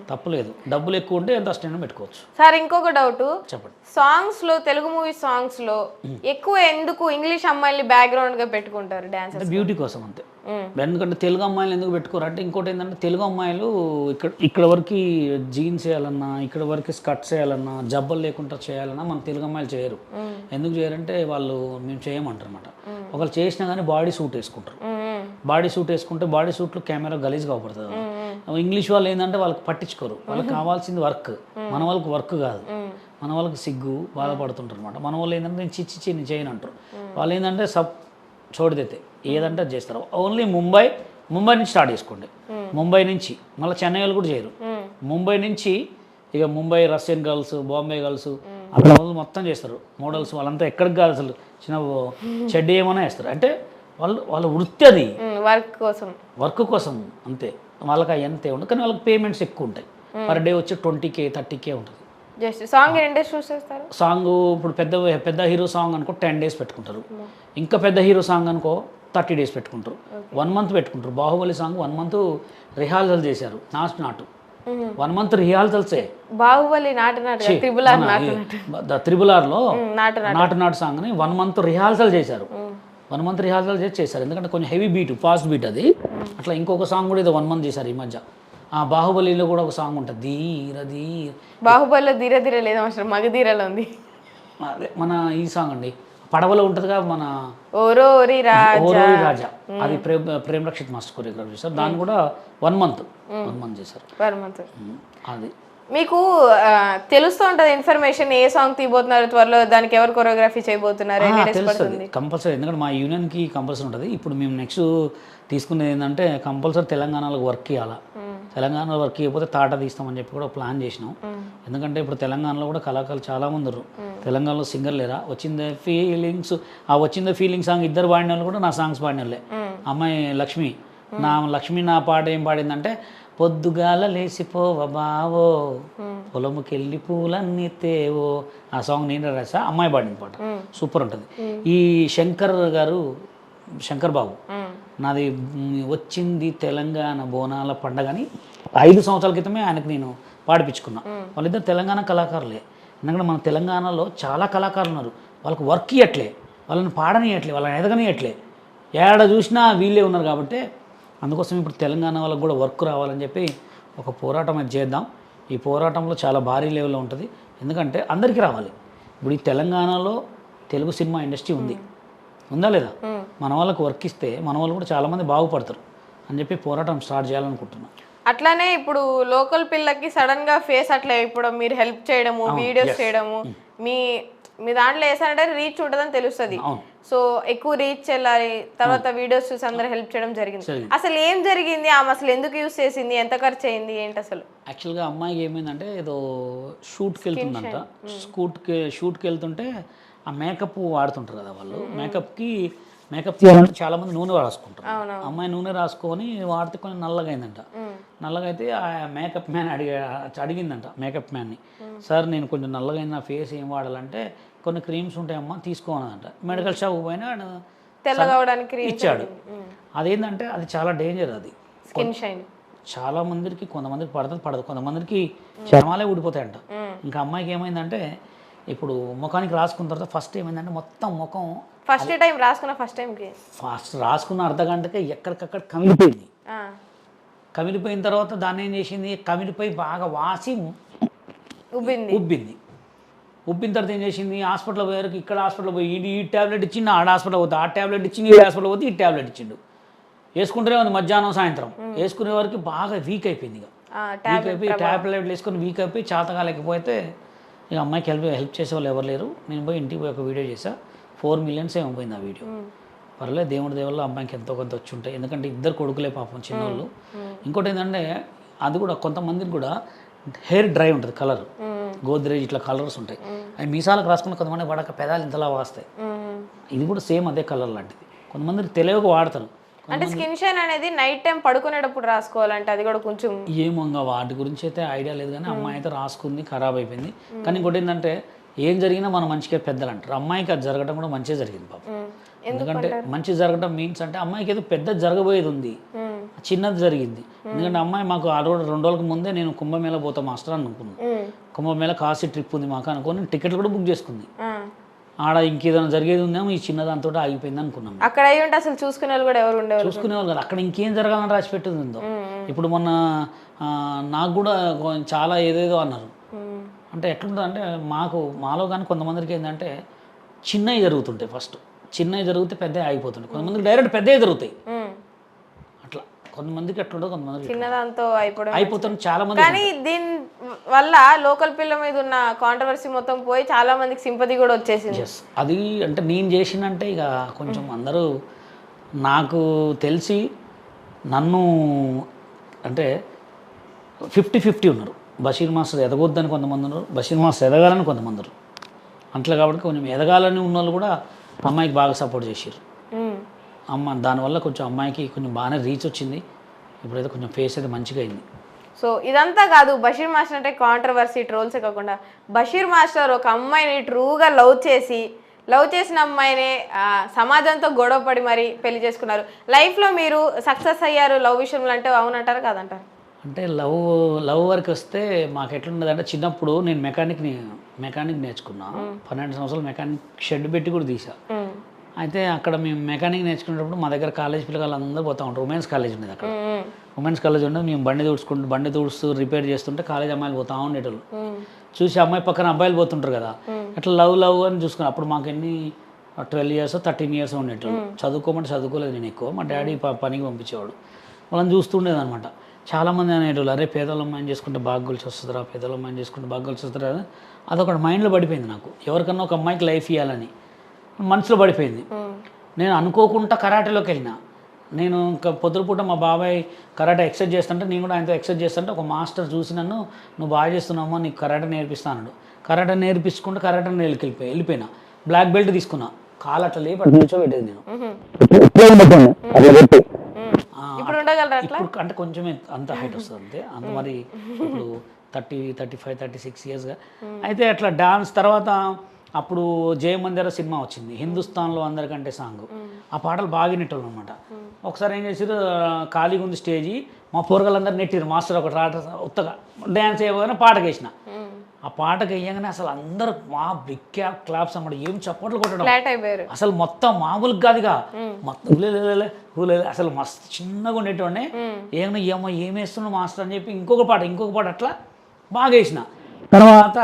తప్పలేదు. డబ్బులు ఎక్కువ ఉంటే ఎంత అసిస్టెంట్ పెట్టుకోవచ్చు. సార్ ఇంకొక డౌట్, చెప్పండి. సాంగ్స్ లో, తెలుగు మూవీ సాంగ్స్ లో ఎక్కువ ఎందుకు ఇంగ్లీష్ అమ్మాయిల్ని బ్యాక్గ్రౌండ్ గా పెట్టుకుంటారు? డాన్స్ బ్యూటీ కోసం అంతే. ఎందుకంటే తెలుగు అమ్మాయిలు ఎందుకు పెట్టుకోరు అంటే, ఇంకోటి ఏంటంటే తెలుగు అమ్మాయిలు ఇక్కడ వరకు జీన్స్ వేయాలన్నా, ఇక్కడ వరకు స్కర్ట్స్ వేయాలన్నా, జబ్బలు లేకుండా చేయాలన్నా మన తెలుగు అమ్మాయిలు చేయరు. ఎందుకు చేయరంటే వాళ్ళు మేము చేయమంటారు అనమాట. ఒకళ్ళు చేసినా కానీ బాడీ సూట్ వేసుకుంటారు. బాడీ సూట్ వేసుకుంటే బాడీ సూట్లో కెమెరా గలీజ్గా అవుపడుతుంది. ఇంగ్లీష్ వాళ్ళు ఏంటంటే వాళ్ళకి పట్టించుకోరు. వాళ్ళకి కావాల్సింది వర్క్. మన వాళ్ళకి వర్క్ కాదు, మన వాళ్ళకి సిగ్గు, బాధపడుతుంటారు అనమాట. మన వాళ్ళు ఏంటంటే నేను చిచ్చి నేను చేయను అంటారు. వాళ్ళు ఏంటంటే చోటుదైతే ఏదంటే అది చేస్తారు. ఓన్లీ ముంబై నుంచి స్టార్ట్ చేసుకోండి. ముంబై నుంచి మళ్ళీ చెన్నై వాళ్ళు కూడా చేయరు. ముంబై నుంచి ఇక Mumbai Russian girls, Bombay girls అక్కడ వాళ్ళు మొత్తం చేస్తారు. మోడల్స్ వాళ్ళంతా ఎక్కడికి కాదు, అసలు చిన్న చెడ్డీ ఏమైనా వేస్తారు. అంటే వాళ్ళ వృత్తి అది, వర్క్ కోసం అంతే. వాళ్ళకి అంతే ఉండదు, కానీ వాళ్ళకి పేమెంట్స్ ఎక్కువ ఉంటాయి. పర్ డే వచ్చి 20K 30K ఉంటుంది. సాంగ్ ఇప్పుడు పెద్ద హీరో సాంగ్ అనుకో 10 days పెట్టుకుంటారు. ఇంకా పెద్ద హీరో సాంగ్ అనుకో 30 days పెట్టుకుంటారు. 1 month పెట్టుకుంటారు. బాహుబలి సాంగ్ 1 month రిహార్సల్ చేశారు. నాటు 1 month రిహార్సల్సే. బాహుబలి త్రిబులార్లో నాటు సాంగ్ని 1 month రిహార్సల్ చేశారు. 1 month రిహార్సల్ చేశారు. ఎందుకంటే కొంచెం హెవీ బీట్, ఫాస్ట్ బీట్ అది. అట్లా ఇంకొక సాంగ్ కూడా ఏదో 1 month చేశారు ఈ మధ్య. బాహుబలిలో కూడా ఒక సాంగ్ ఉంటుంది, ధీర. బాహుబలిలో ధీర లేదా మగధీరలో ఉంది. అదే మన ఈ సాంగ్ అండి, పడవలో ఉంటుందిగా మన ఓరోరి రాజా. అది ప్రేమ్ రక్షిత్ మాస్టర్ కొరియోగ్రాఫ్ చేశారు. దాన్ని కూడా 1 month చేశారు. అది మీకు తెలుస్తూ ఉంటుంది ఇన్ఫర్మేషన్, ఏ సాంగ్ తీయబోతున్నారు త్వరలో, దానికి ఎవరు కొరియోగ్రఫీ చేయబోతున్నారు? తెలుస్తుంది కంపల్సరీ. ఎందుకంటే మా యూనియన్కి కంపల్సరీ ఉంటుంది. ఇప్పుడు మేము నెక్స్ట్ తీసుకునేది ఏంటంటే కంపల్సరీ తెలంగాణలో వర్క్ ఇవ్వాలి. తెలంగాణలో వర్క్ ఇవ్వకపోతే తాట తీస్తామని చెప్పి కూడా ప్లాన్ చేసినాం. ఎందుకంటే ఇప్పుడు తెలంగాణలో కూడా కళాకారులు చాలామంది ఉన్నారు. తెలంగాణలో సింగర్ లేరా? వచ్చిందే ఫీలింగ్స్ సాంగ్ 2 పాడిన వాళ్ళు కూడా నా సాంగ్స్ పాడిన వాళ్ళే. అమ్మాయి లక్ష్మి నా పాట ఏం పాడిందంటే, పొద్దుగాల లేసిపోవ బావో, పొలముకెళ్ళి పూలన్నీ తేవో. ఆ సాంగ్ నేను రాసా, అమ్మాయి పాడిన పాట సూపర్ ఉంటుంది. ఈ శంకర్ బాబు నాది వచ్చింది తెలంగాణ బోనాల పండగ అని 5 సంవత్సరాల క్రితమే ఆయనకు నేను పాడిపించుకున్నా. వాళ్ళిద్దరు తెలంగాణ కళాకారులే. ఎందుకంటే మన తెలంగాణలో చాలా కళాకారులు ఉన్నారు. వాళ్ళకి వర్క్ ఇవ్వట్లే, వాళ్ళని పాడనియట్లే, వాళ్ళని ఎదగనియట్లే. ఏడ చూసినా వీళ్ళే ఉన్నారు. కాబట్టి అందుకోసం ఇప్పుడు తెలంగాణ వాళ్ళకు కూడా వర్క్ రావాలని చెప్పి ఒక పోరాటం అది చేద్దాం. ఈ పోరాటంలో చాలా భారీ లెవెల్లో ఉంటుంది. ఎందుకంటే అందరికీ రావాలి. ఇప్పుడు ఈ తెలంగాణలో తెలుగు సినిమా ఇండస్ట్రీ ఉందా లేదా? మన వాళ్ళకు వర్క్ ఇస్తే మన వాళ్ళు కూడా చాలామంది బాగుపడతారు అని చెప్పి పోరాటం స్టార్ట్ చేయాలనుకుంటున్నాను. అట్లానే ఇప్పుడు లోకల్ పిల్లకి సడన్ గా ఫేస్ అట్లా ఇప్పుడు మీరు హెల్ప్ చేయడము, వీడియోస్ చేయడము, మీ దాంట్లో వేసారంటే రీచ్ ఉంటుందని తెలుస్తుంది. సో ఎక్కువ రీచ్ వెళ్ళాలి, తర్వాత వీడియోస్ చూసి అందరూ హెల్ప్ చేయడం జరిగింది. అసలు ఏం జరిగింది? ఆమె అసలు ఎందుకు యూస్ చేసింది? ఎంత ఖర్చు అయింది? ఏంటి అసలు? యాక్చువల్గా అమ్మాయికి ఏమైందంటే ఏదో షూట్కి వెళ్తుందంట. షూట్కి వెళ్తుంటే ఆ మేకప్ వాడుతుంటారు కదా వాళ్ళు. మేకప్ తీయాలంటే చాలామంది నూనె రాసుకుంటారు. అమ్మాయి నూనె రాసుకొని వాడితే కొంచెం నల్లగా అయిందంట. నల్లగా అయితే ఆ మేకప్ మ్యాన్ అడిగిందంట మేకప్ మ్యాన్ని, సార్ నేను కొంచెం నల్లగా అయింది, నా ఫేస్ ఏం వాడాలంటే కొన్ని క్రీమ్స్ ఉంటాయమ్మా తీసుకోనంట. మెడికల్ షాప్ పోయినా ఇచ్చాడు. అదేంటంటే అది చాలా డేంజర్. అది స్కిన్ షైన్ చాలా మందికి, కొంతమందికి పడదు, కొంతమందికి చర్మాలే ఊడిపోతాయంట. ఇంకా అమ్మాయికి ఏమైందంటే ఇప్పుడు ముఖానికి రాసుకున్న తర్వాత ఫస్ట్ ఏమైందంటే మొత్తం ముఖం ఫస్ట్ టైం రాసుకున్న ఫస్ట్ టైంకి ఫస్ట్ రాసుకున్న అర్ధ గంటకే ఎక్కడికక్కడ కమిలిపోయింది. కమిలిపోయిన తర్వాత దాన్ని ఏం చేసింది, కమిలిపోయి బాగా వాసి ఉబ్బింది. ఉబ్బిన తర్వాత ఏం చేసింది, హాస్పిటల్ పోయారు. ఇక్కడ హాస్పిటల్ పోయి ఈ ట్యాబ్లెట్ ఇచ్చిండు, ఆడ హాస్పిటల్ పోతే ఆ ట్యాబ్లెట్ ఇచ్చింది, ఈ హాస్పిటల్ పోతే ఈ ట్యాబ్లెట్ ఇచ్చిండు. వేసుకుంటూనే ఉంది మధ్యాహ్నం సాయంత్రం. వేసుకునే వరకు బాగా వీక్ అయిపోయింది. ఇక వీక్ అయిపోయి ట్యాబ్లెట్లు వేసుకొని వీక్ అయిపోయి చేతగా లేకపోతే ఇక అమ్మాయికి హెల్ప్ చేసే వాళ్ళు ఎవరు లేరు. నేను పోయి ఇంటికి పోయి ఒక వీడియో చేశా. 4 millions ఏమో పోయింది ఆ వీడియో. పర్లేదు, దేవుడి దేవుళ్ళు అమ్మాయికి ఎంతో కొంత వచ్చి ఉంటాయి. ఎందుకంటే 2 కొడుకులే పాపం చిన్నోళ్ళు. ఇంకోటి ఏంటంటే అది కూడా కొంతమందికి కూడా హెయిర్ డ్రై ఉంటుంది, కలర్ గోద్రేజ్ ఇట్లా కలర్స్ ఉంటాయి. అవి మీసాలకు రాసుకున్న కొంతమంది పడక పెదాలు ఇంతలా వాస్తాయి. ఇది కూడా సేమ్ అదే కలర్ లాంటిది. కొంతమందికి తెలియక వాడతారు. అంటే స్కిన్ షైన్ అనేది నైట్ టైం పడుకునేటప్పుడు రాసుకోవాలంటే అది కూడా కొంచెం ఏమో వాటి గురించి అయితే ఐడియా లేదు, కానీ అమ్మాయి అయితే రాసుకుంది, ఖరాబ్ అయిపోయింది. కానీ ఇంకోటి ఏంటంటే ఏం జరిగినా మనం మంచిగా పెద్దలు అంటారు. అమ్మాయికి అది జరగడం కూడా మంచిగా జరిగింది పాపం. ఎందుకంటే మంచి జరగడం మీన్స్ అంటే అమ్మాయికి ఏదో పెద్ద జరగబోయేది ఉంది, చిన్నది జరిగింది. ఎందుకంటే అమ్మాయి మాకు 2 రోజులకు ముందే నేను కుంభమేళ పోతా మాస్టర్ అనుకున్నాను. కుంభమేళ కాశీ ట్రిప్ ఉంది మాకు అనుకుని టికెట్లు కూడా బుక్ చేసుకుంది. ఆడ ఇంకేదైనా జరిగేది ఉందేమో, ఈ చిన్న దాంతో ఆగిపోయింది అనుకున్నాం. అక్కడ అయ్యి ఉంటే అసలు చూసుకునే వాళ్ళు కూడా ఎవరు ఉండేవారు, చూసుకునేవాళ్ళు కదా. అక్కడ ఇంకేం జరగాలని రాసి పెట్టింది ఉందో. ఇప్పుడు మొన్న నాకు కూడా చాలా ఏదేదో అన్నారు. అంటే ఎట్లుంటుంది అంటే మాలో కానీ కొంతమందికి ఏంటంటే చిన్నవి జరుగుతుంటాయి. ఫస్ట్ చిన్నవి జరిగితే పెద్దవి ఆగిపోతుంటాయి. కొంతమందికి డైరెక్ట్ పెద్దవి జరుగుతాయి. అట్లా కొంతమందికి ఎట్లుంటుంది, కొంతమందికి చిన్నదాంతో అయిపోతుంది చాలా మంది. కానీ దీని వల్ల లోకల్ పిల్ల మీద ఉన్న కాంట్రవర్సీ మొత్తం పోయి చాలా మందికి సింపతి కూడా వచ్చేసింది. అది అంటే నేను చేసినంటే ఇక కొంచెం అందరూ నాకు తెలిసి నన్ను అంటే 50-50 ఉన్నారు. బషీర్ మాస్టర్ ఎదగొద్దని కొంతమంది ఉన్నారు, బషీర్ మాస్టర్ ఎదగాలని కొంతమంది ఉన్నారు. అట్లా కాబట్టి కొంచెం ఎదగాలని ఉన్న వాళ్ళు కూడా అమ్మాయికి బాగా సపోర్ట్ చేసారు. దానివల్ల కొంచెం అమ్మాయికి కొంచెం బాగానే రీచ్ వచ్చింది. ఇప్పుడైతే కొంచెం ఫేస్ అయితే మంచిగా అయింది. సో ఇదంతా కాదు, బషీర్ మాస్టర్ అంటే కాంట్రవర్సీ ట్రోల్సే కాకుండా బషీర్ మాస్టర్ ఒక అమ్మాయిని ట్రూగా లవ్ చేసిన అమ్మాయిని సమాజంతో గొడవపడి మరి పెళ్లి చేసుకున్నారు. లైఫ్లో మీరు సక్సెస్ అయ్యారు లవ్ విషయంలో అంటే అవునంటారు కాదంటారు? అంటే లవ్ వరకు వస్తే మాకు ఎట్లుండదు అంటే చిన్నప్పుడు నేను మెకానిక్ నేర్చుకున్నా. 12 సంవత్సరాలు మెకానిక్ షెడ్ పెట్టి కూడా తీసా. అయితే అక్కడ మేము మెకానిక్ నేర్చుకునేటప్పుడు మా దగ్గర కాలేజ్ పిల్లలు అందరూ పోతూ ఉంటారు. ఉమెన్స్ కాలేజ్ ఉండేది అక్కడ. ఉమెన్స్ కాలేజ్ ఉండేది. మేము బండి తుడుస్తూ రిపేర్ చేస్తుంటే కాలేజ్ అమ్మాయిలు పోతా ఉండేటోళ్ళు. చూసి అమ్మాయి పక్కన అబ్బాయిలు పోతుంటారు కదా, అట్లా లవ్ అని చూసుకుని అప్పుడు మాకు ఎన్ని 12 years 13 years ఉండేటోళ్ళు. చదువుకోమంటే చదువుకోలేదు నేను ఎక్కువ. మా డాడీ పనికి పంపించేవాడు. వాళ్ళని చూస్తుండేది అనమాట. చాలామంది అనేటోళ్ళు, అరే పేదవాళ్ళ అమ్మాయిని చేసుకుంటే బాగా గొలిసి వస్తుందిరా, పేదవాళ్ళ అమ్మాయిని చేసుకుంటే బాగా గొలిసి వస్తుందిరా. అదొకటి మైండ్లో పడిపోయింది నాకు. ఎవరికన్నా ఒక అమ్మాయికి లైఫ్ ఇవ్వాలని మనసులో పడిపోయింది. నేను అనుకోకుండా కరాటేలోకి వెళ్ళిన. నేను ఇంకా పొద్దుపూట మా బాబాయ్ కరాటే ఎక్సర్సైజ్ చేస్తుంటే నేను కూడా ఆయనతో ఎక్సర్సైజ్ చేస్తుంటే ఒక మాస్టర్ చూసి నన్ను, నువ్వు బాగా చేస్తున్నామో నీకు కరాటే నేర్పిస్తాను. కరాటే నేర్పించుకుంటే కరాటే వెళ్ళిపోయినా. బ్లాక్ బెల్ట్ తీసుకున్నా. కాలు అట్లా లేపి నిల్చోబెట్టేది నేను. ఇప్పుడు అంటే కొంచెమే అంత హైట్ వస్తుంది అంతే. అంత మరి ఇప్పుడు 35, 36 yearsగా అయితే అట్లా డాన్స్. తర్వాత అప్పుడు జయమందిర సినిమా వచ్చింది, హిందుస్థాన్లో అందరికంటే సాంగ్. ఆ పాటలు బాగా వినేటోళ్ళు అనమాట. ఒకసారి ఏం చేసారు, ఖాళీగా ఉంది స్టేజీ, మా పోరగాళ్ళందరూ నెట్టిరు. మాస్టర్ ఒకటి ఉత్తగా డ్యాన్స్ వేయగానే పాటకు వేసిన. ఆ పాటకు వేయగానే అసలు అందరూ మా బిగ్ క్లాప్స్ అన్నమాట. ఏం చప్పట్లు కొట్టడం అసలు మొత్తం మామూలుగా కాదుగా, మొత్తం అసలు మస్తు చిన్నగా ఉండేటోడే. ఏమేస్తున్నావు మాస్టర్ అని చెప్పి ఇంకొక పాట అట్లా బాగా వేసిన. తర్వాత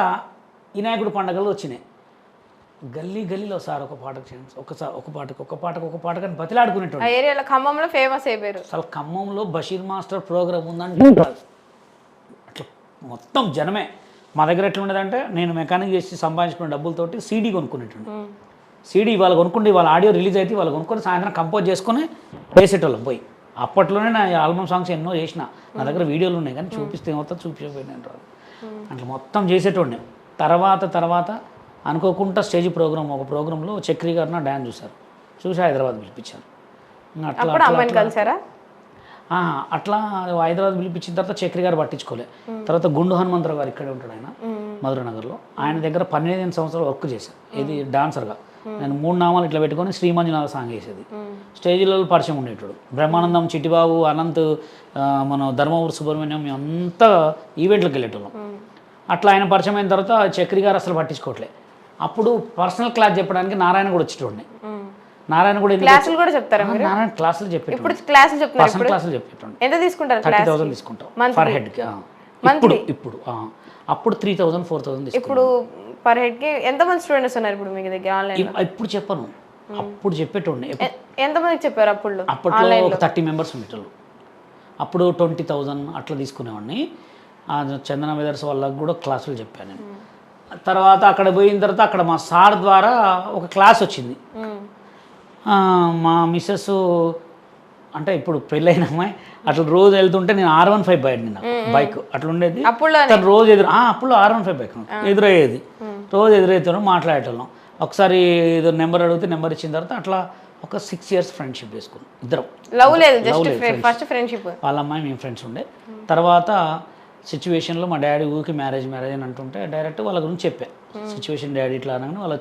వినాయకుడు పండుగలు వచ్చినాయి. గల్లీలో సార్ ఒక పాటకు కానీ బతిలాడుకునేటోడు. ఖమ్మంలో ఫేమస్ అయిపోయారు. అసలు ఖమ్మంలో బషీర్ మాస్టర్ ప్రోగ్రామ్ ఉందంటే అట్లా మొత్తం జనమే. మా దగ్గర ఎట్లా ఉండేదంటే నేను మెకానిక్ చేసి సంపాదించుకున్న డబ్బులతోటి సీడీ కొనుక్కునేటండి. సీడీ వాళ్ళు కొనుక్కుంటే వాళ్ళ ఆడియో రిలీజ్ అయితే వాళ్ళు కొనుక్కొని సాయంత్రం కంపోజ్ చేసుకొని వేసేటోళ్ళం పోయి. అప్పట్లోనే నా ఆల్బమ్ సాంగ్స్ ఎన్నో చేసిన. నా దగ్గర వీడియోలు ఉన్నాయి కానీ చూపిస్తే ఏమవుతుందో చూపించకపోయినా రాదు. అట్లా మొత్తం చేసేటోడిని. తర్వాత అనుకోకుండా స్టేజ్ ఒక ప్రోగ్రాంలో చక్రి గారు నా డ్యాన్స్ చూసి హైదరాబాద్ పిలిపించారు. అట్లా హైదరాబాద్ పిలిపించిన తర్వాత చక్రి గారు పట్టించుకోలే. తర్వాత గుండు హనుమంతరావు గారు ఇక్కడే ఉంటాడు, ఆయన మధురనగర్లో. ఆయన దగ్గర 15 సంవత్సరాలు వర్క్ చేశాను. ఇది డాన్సర్గా. నేను 3 నామాలు ఇట్లా పెట్టుకొని శ్రీమంజునాథ సాంగ్ వేసేది. స్టేజ్లలో పరిచయం ఉండేటోడు. బ్రహ్మానందం, చిట్టిబాబు, అనంత్, మన ధర్మవూరు సుబ్రహ్మణ్యం, మేమంతా ఈవెంట్లకు వెళ్ళేటోళ్ళం. అట్లా ఆయన పరిచయం అయిన తర్వాత చక్రి గారు అసలు పట్టించుకోవట్లే. అప్పుడు పర్సనల్ క్లాస్ చెప్పడానికి నారాయణ కూడా వచ్చేటోడిని. నారాయణ కూడా క్లాసులు కూడా చెప్తారా మీరు? నారాయణ క్లాసులు చెప్పేటోడు. ఇప్పుడు క్లాసులు చెప్తున్నారు. పర్సనల్ క్లాసులు చెప్పేటోడు. ఎంత తీసుకుంటారు? 30,000 తీసుకుంటాం పర్ హెడ్కి. ఇప్పుడు అప్పుడు 3,000 4,000 తీసుకుంటాం. ఇప్పుడు పర్ హెడ్ కి ఎంతమంది స్టూడెంట్స్ ఉన్నారు ఇప్పుడు మీ దగ్గర ఆన్లైన్? ఇప్పుడు చెప్పను, అప్పుడు చెప్పేటోడిని. ఎంతమందికి చెప్పారు అప్పుడు? అప్పట్లో ఒక 30 మెంబర్స్ ఉండేటోళ్ళు. అప్పుడు 20,000 అట్లా తీసుకునేవాడిని. చందన వెదర్స్ వాళ్ళకి కూడా క్లాసులు చెప్పాను నేను. తర్వాత అక్కడ పోయిన తర్వాత అక్కడ మా సార్ ద్వారా ఒక క్లాస్ వచ్చింది. మా మిస్సెస్ అంటే ఇప్పుడు పెళ్ళైన అమ్మాయి అట్లా రోజు వెళ్తుంటే నేను R15 బైక్ అట్లా ఉండేది. తను రోజు అప్పుడు R15 బైక్ ఎదురయ్యేది. రోజు ఎదురైతే మాట్లాడేటోళ్ళం. ఒకసారి ఏదో నెంబర్ అడిగితే నెంబర్ ఇచ్చిన తర్వాత అట్లా ఒక 6 years ఫ్రెండ్షిప్ చేసుకున్నాం ఇద్దరం. లవ్ లేదు, జస్ట్ ఫస్ట్ ఫ్రెండ్షిప్. వాళ్ళ అమ్మాయి మేము ఫ్రెండ్స్ ఉండే. తర్వాత సిచ్యువేషన్లో మా డాడీ ఊరికి మ్యారేజ్ అని అంటుంటే డైరెక్ట్ వాళ్ళ గురించి చెప్పా. సిచ్యువేషన్ డాడీ ఇట్లా అనగానే వాళ్ళు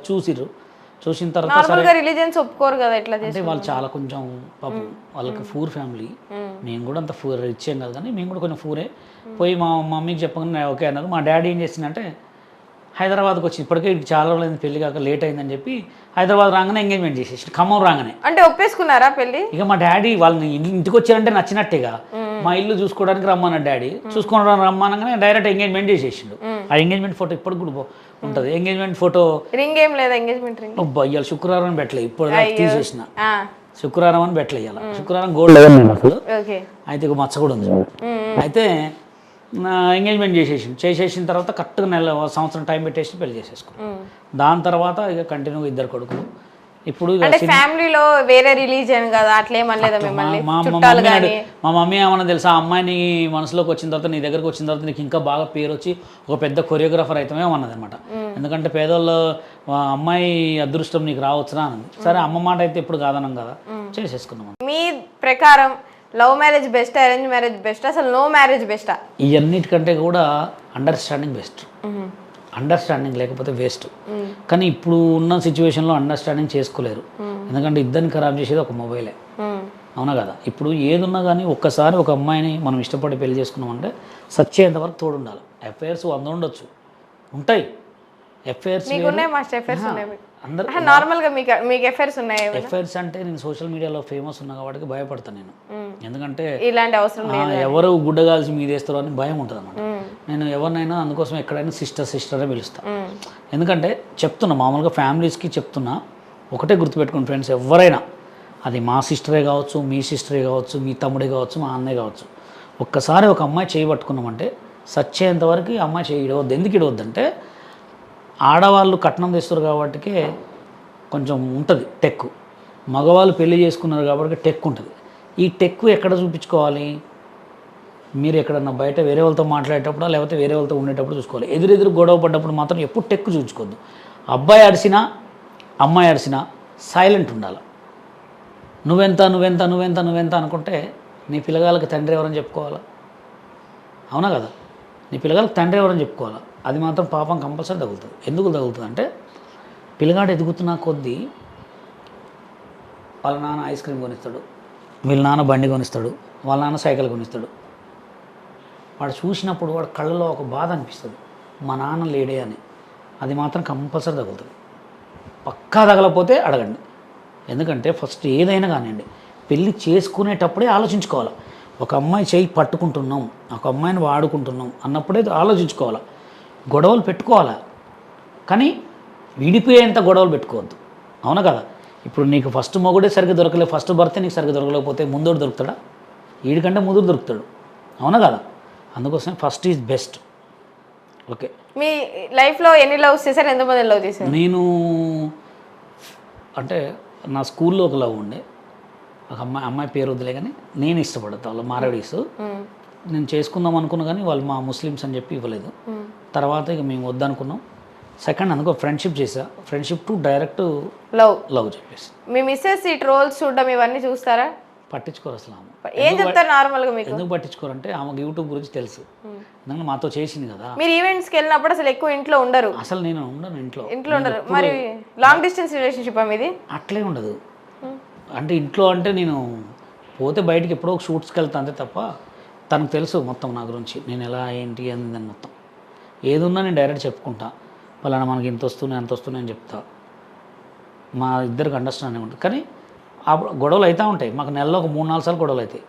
చూసిన తర్వాత రిలీజియన్స్ ఒప్పుకోరు కదా, ఇట్లా అంటే వాళ్ళు చాలా కొంచెం పాపం వాళ్ళకి ఫూర్ ఫ్యామిలీ. మేము కూడా అంత ఫూర్ ఇచ్చేం కాదు కానీ మేము కూడా కొంచెం ఫూరే. పోయి మా మమ్మీకి చెప్పగానే ఓకే అన్నారు. మా డాడీ ఏం చేసిందంటే హైదరాబాద్కి వచ్చి ఇప్పటికే చాలా రోజులైంది పెళ్లి కాక లేట్ అయిందని చెప్పి హైదరాబాద్ రాగానే ఎంగేజ్మెంట్ చేసేసి ఖమ్మం రాగానే. అంటే ఒప్పేసుకున్నారా పెళ్లి? ఇక మా డాడీ వాళ్ళని ఇంటికి వచ్చారంటే నచ్చినట్టేగా. మా ఇల్లు చూసుకోవడానికి రమ్మన్నాడు డాడీ. చూసుకోవడానికి రమ్మనగానే డైరెక్ట్ ఎంగేజ్మెంట్ చేసేసిండు. ఆ ఎంగేజ్మెంట్ ఫోటో ఇప్పటికి కూడా ఉంటుంది. ఎంగేజ్మెంట్ ఫోటో రింగ్ ఏం లేదా? ఎంగేజ్మెంట్ రింగ్ ఇవాళ శుక్రవారం అని పెట్టలే, ఇప్పుడు తీసేసిన. శుక్రవారం అని పెట్టలే, ఇవాళ శుక్రవారం గోల్డ్ అసలు. అయితే ఇక మచ్చ కూడా ఉంది. అయితే ఎంగేజ్మెంట్ చేసేసిన తర్వాత కరెక్ట్గా సంవత్సరం టైం పెట్టేసి పెళ్లి చేసేసుకున్నాం. దాని తర్వాత ఇక కంటిన్యూగా 2 కొడుకులు. ఇప్పుడు ఫ్యామిలీలో వేరే రిలీజియన్ కదా, అట్లా ఏమనలేదా మిమ్మల్ని? మా మమ్మీ ఏమన్నా తెలుసా, అమ్మాయిని మనసులోకి వచ్చిన తర్వాత నీ దగ్గరకు వచ్చిన తర్వాత నీకు ఇంకా బాగా పేరు వచ్చి ఒక పెద్ద కొరియోగ్రాఫర్ అవుతామేమో అన్నది అనమాట. ఎందుకంటే పేదోళ్ళు అమ్మాయి అదృష్టం నీకు రావచ్చునా అన్నది. సరే అమ్మ మాట అయితే ఇప్పుడు కాదనం కదా, చేసేసుకున్నాం. మీ ప్రకారం love marriage best, arrange marriage best, అసలు నో మ్యారేజ్ బెస్టా? ఇవన్నిటికంటే కూడా అండర్స్టాండింగ్ బెస్ట్. అండర్స్టాండింగ్ లేకపోతే వేస్ట్. కానీ ఇప్పుడు ఉన్న సిచ్యువేషన్లో అండర్స్టాండింగ్ చేసుకోలేరు. ఎందుకంటే ఇద్దరిని ఖరాబ్ చేసేది ఒక మొబైలే. అవునా కదా? ఇప్పుడు ఏదున్నా కానీ ఒక్కసారి ఒక అమ్మాయిని మనం ఇష్టపడి పెళ్లి చేసుకున్నామంటే సచ్చేంత వరకు తోడు ఉండాలి. ఎఫ్ఐఆర్స్ 100 ఉండొచ్చు, ఉంటాయి ఎఫ్ఐఆర్స్. నార్మల్గా మీకు ఎఫ్ఐఆర్స్ ఉన్నాయి? ఎఫ్ఐఆర్స్ అంటే నేను సోషల్ మీడియాలో ఫేమస్ ఉన్నా కాబట్టి భయపడతాను నేను. ఎందుకంటే ఇలాంటి అవసరం ఎవరు గుడ్డగాల్సి మీద వేస్తారో అని భయం ఉంటుంది అన్నమాట. నేను ఎవరినైనా అందుకోసం ఎక్కడైనా సిస్టరే పిలుస్తాను. ఎందుకంటే చెప్తున్నా, మామూలుగా ఫ్యామిలీస్కి చెప్తున్నా, ఒకటే గుర్తుపెట్టుకోండి ఫ్రెండ్స్, ఎవరైనా అది మా సిస్టరే కావచ్చు, మీ సిస్టరే కావచ్చు, మీ తమ్ముడే కావచ్చు, మా అన్నయ్య కావచ్చు, ఒక్కసారి ఒక అమ్మాయి చేయి పట్టుకున్నామంటే సచ్చేంత వరకు అమ్మాయి చేయి ఇడవద్దు. ఎందుకు ఇడవద్దంటే ఆడవాళ్ళు కట్నం తెస్తారు కాబట్టి కొంచెం ఉంటుంది టెక్, మగవాళ్ళు పెళ్లి చేసుకున్నారు కాబట్టి టెక్ ఉంటుంది. ఈ టెక్ ఎక్కడ చూపించుకోవాలి? మీరు ఎక్కడన్నా బయట వేరే వాళ్ళతో మాట్లాడేటప్పుడు లేకపోతే వేరే వాళ్ళతో ఉండేటప్పుడు చూసుకోవాలి. ఎదురెదురు గొడవ పడ్డప్పుడు మాత్రం ఎప్పుడు టెక్ చూసుకోవద్దు. అబ్బాయి అరిసినా అమ్మాయి అరిసినా సైలెంట్ ఉండాలి. నువ్వెంత నువ్వెంత నువ్వెంత నువ్వెంత అనుకుంటే నీ పిల్లగాళ్ళకి తండ్రి ఎవరని చెప్పుకోవాలా? అవునా కదా? నీ పిల్లగాళ్ళకి తండ్రి ఎవరని చెప్పుకోవాలా? అది మాత్రం పాపం కంపల్సరీ తగులుతుంది. ఎందుకు తగులుతుంది అంటే పిల్లగాడు ఎదుగుతున్న కొద్దీ వాళ్ళ నాన్న ఐస్ క్రీమ్ కొనిస్తాడు, వీళ్ళ నాన్న బండి కొనిస్తాడు, వాళ్ళ నాన్న సైకిల్ కొనిస్తాడు. వాడు చూసినప్పుడు వాడు కళ్ళలో ఒక బాధ అనిపిస్తుంది, మా నాన్న లేడే అని. అది మాత్రం కంపల్సరీ తగులుతుంది. పక్కా తగలపోతే అడగండి. ఎందుకంటే ఫస్ట్ ఏదైనా కానివ్వండి పెళ్ళి చేసుకునేటప్పుడే ఆలోచించుకోవాలి. ఒక అమ్మాయి చేయి పట్టుకుంటున్నాం, ఒక అమ్మాయిని వాడుకుంటున్నాం అన్నప్పుడే ఆలోచించుకోవాలి. గొడవలు పెట్టుకోవాలా, కానీ విడిపోయేంత గొడవలు పెట్టుకోవద్దు. అవునా కదా? ఇప్పుడు నీకు ఫస్ట్ మొగుడే సరిగ్గా దొరకలేదు, ఫస్ట్ భర్తే నీకు సరిగ్గా దొరకలేకపోతే ముందోడు దొరుకుతాడా? వీడికంటే ముందు దొరుకుతాడు. అవునా కదా? అందుకోసం ఫస్ట్ ఈజ్ బెస్ట్. ఓకే. మీ లైఫ్లో ఎన్ని లవ్స్ చేశారు? ఎంతమంది లవ్ చేశారు? నేను అంటే నా స్కూల్లో ఒక లవ్ ఉండే, ఒక అమ్మాయి పేరు వద్దులే కానీ నేను ఇష్టపడతా, వాళ్ళ మారడీస్. నేను చేసుకుందాం అనుకున్నా కానీ వాళ్ళు మా ముస్లిమ్స్ అని చెప్పి ఇవ్వలేదు. తర్వాత ఇక మేము వద్దనుకున్నాం. సెకండ్ అందుకో ఫ్రెండ్షిప్ చేసా, ఫ్రెండ్షిప్ టు డైరెక్ట్ లవ్ చెప్పేసి. మీ మిస్సెస్ ఈ ట్రోల్స్ చూడడం ఇవన్నీ చూస్తారా? పట్టించుకోరు అసలు. ఆమె ఏం చెప్తారు నార్మల్గా మీకు? ఎందుకు పట్టించుకోరంటే ఆమెకు యూట్యూబ్ గురించి తెలుసు, ఎందుకంటే మాతో చేసింది కదా. మీరు ఈవెంట్స్కి వెళ్ళినప్పుడు అసలు ఎక్కువ ఇంట్లో ఉండరు? అసలు నేను ఉండను ఇంట్లో ఉండరు. మరి లాంగ్ డిస్టెన్స్ రిలేషన్షిప్ ఇది? అట్లే ఉండదు. అంటే ఇంట్లో అంటే నేను పోతే బయటికి ఎప్పుడో ఒక షూట్స్కి వెళ్తా అంతే తప్ప తనకు తెలుసు మొత్తం నా గురించి, నేను ఎలా ఏంటి అని మొత్తం ఏదున్నా నేను డైరెక్ట్ చెప్పుకుంటా. పలానా మనకి ఇంత వస్తున్నాయి అంత వస్తున్నాయి అని చెప్తా. మా ఇద్దరికి అండర్స్టాండింగ్ ఉంటుంది. కానీ ఆ గొడవలు అవుతూ ఉంటాయి. మాకు నెలలో ఒక 3-4 సార్లు గొడవలు అవుతాయి.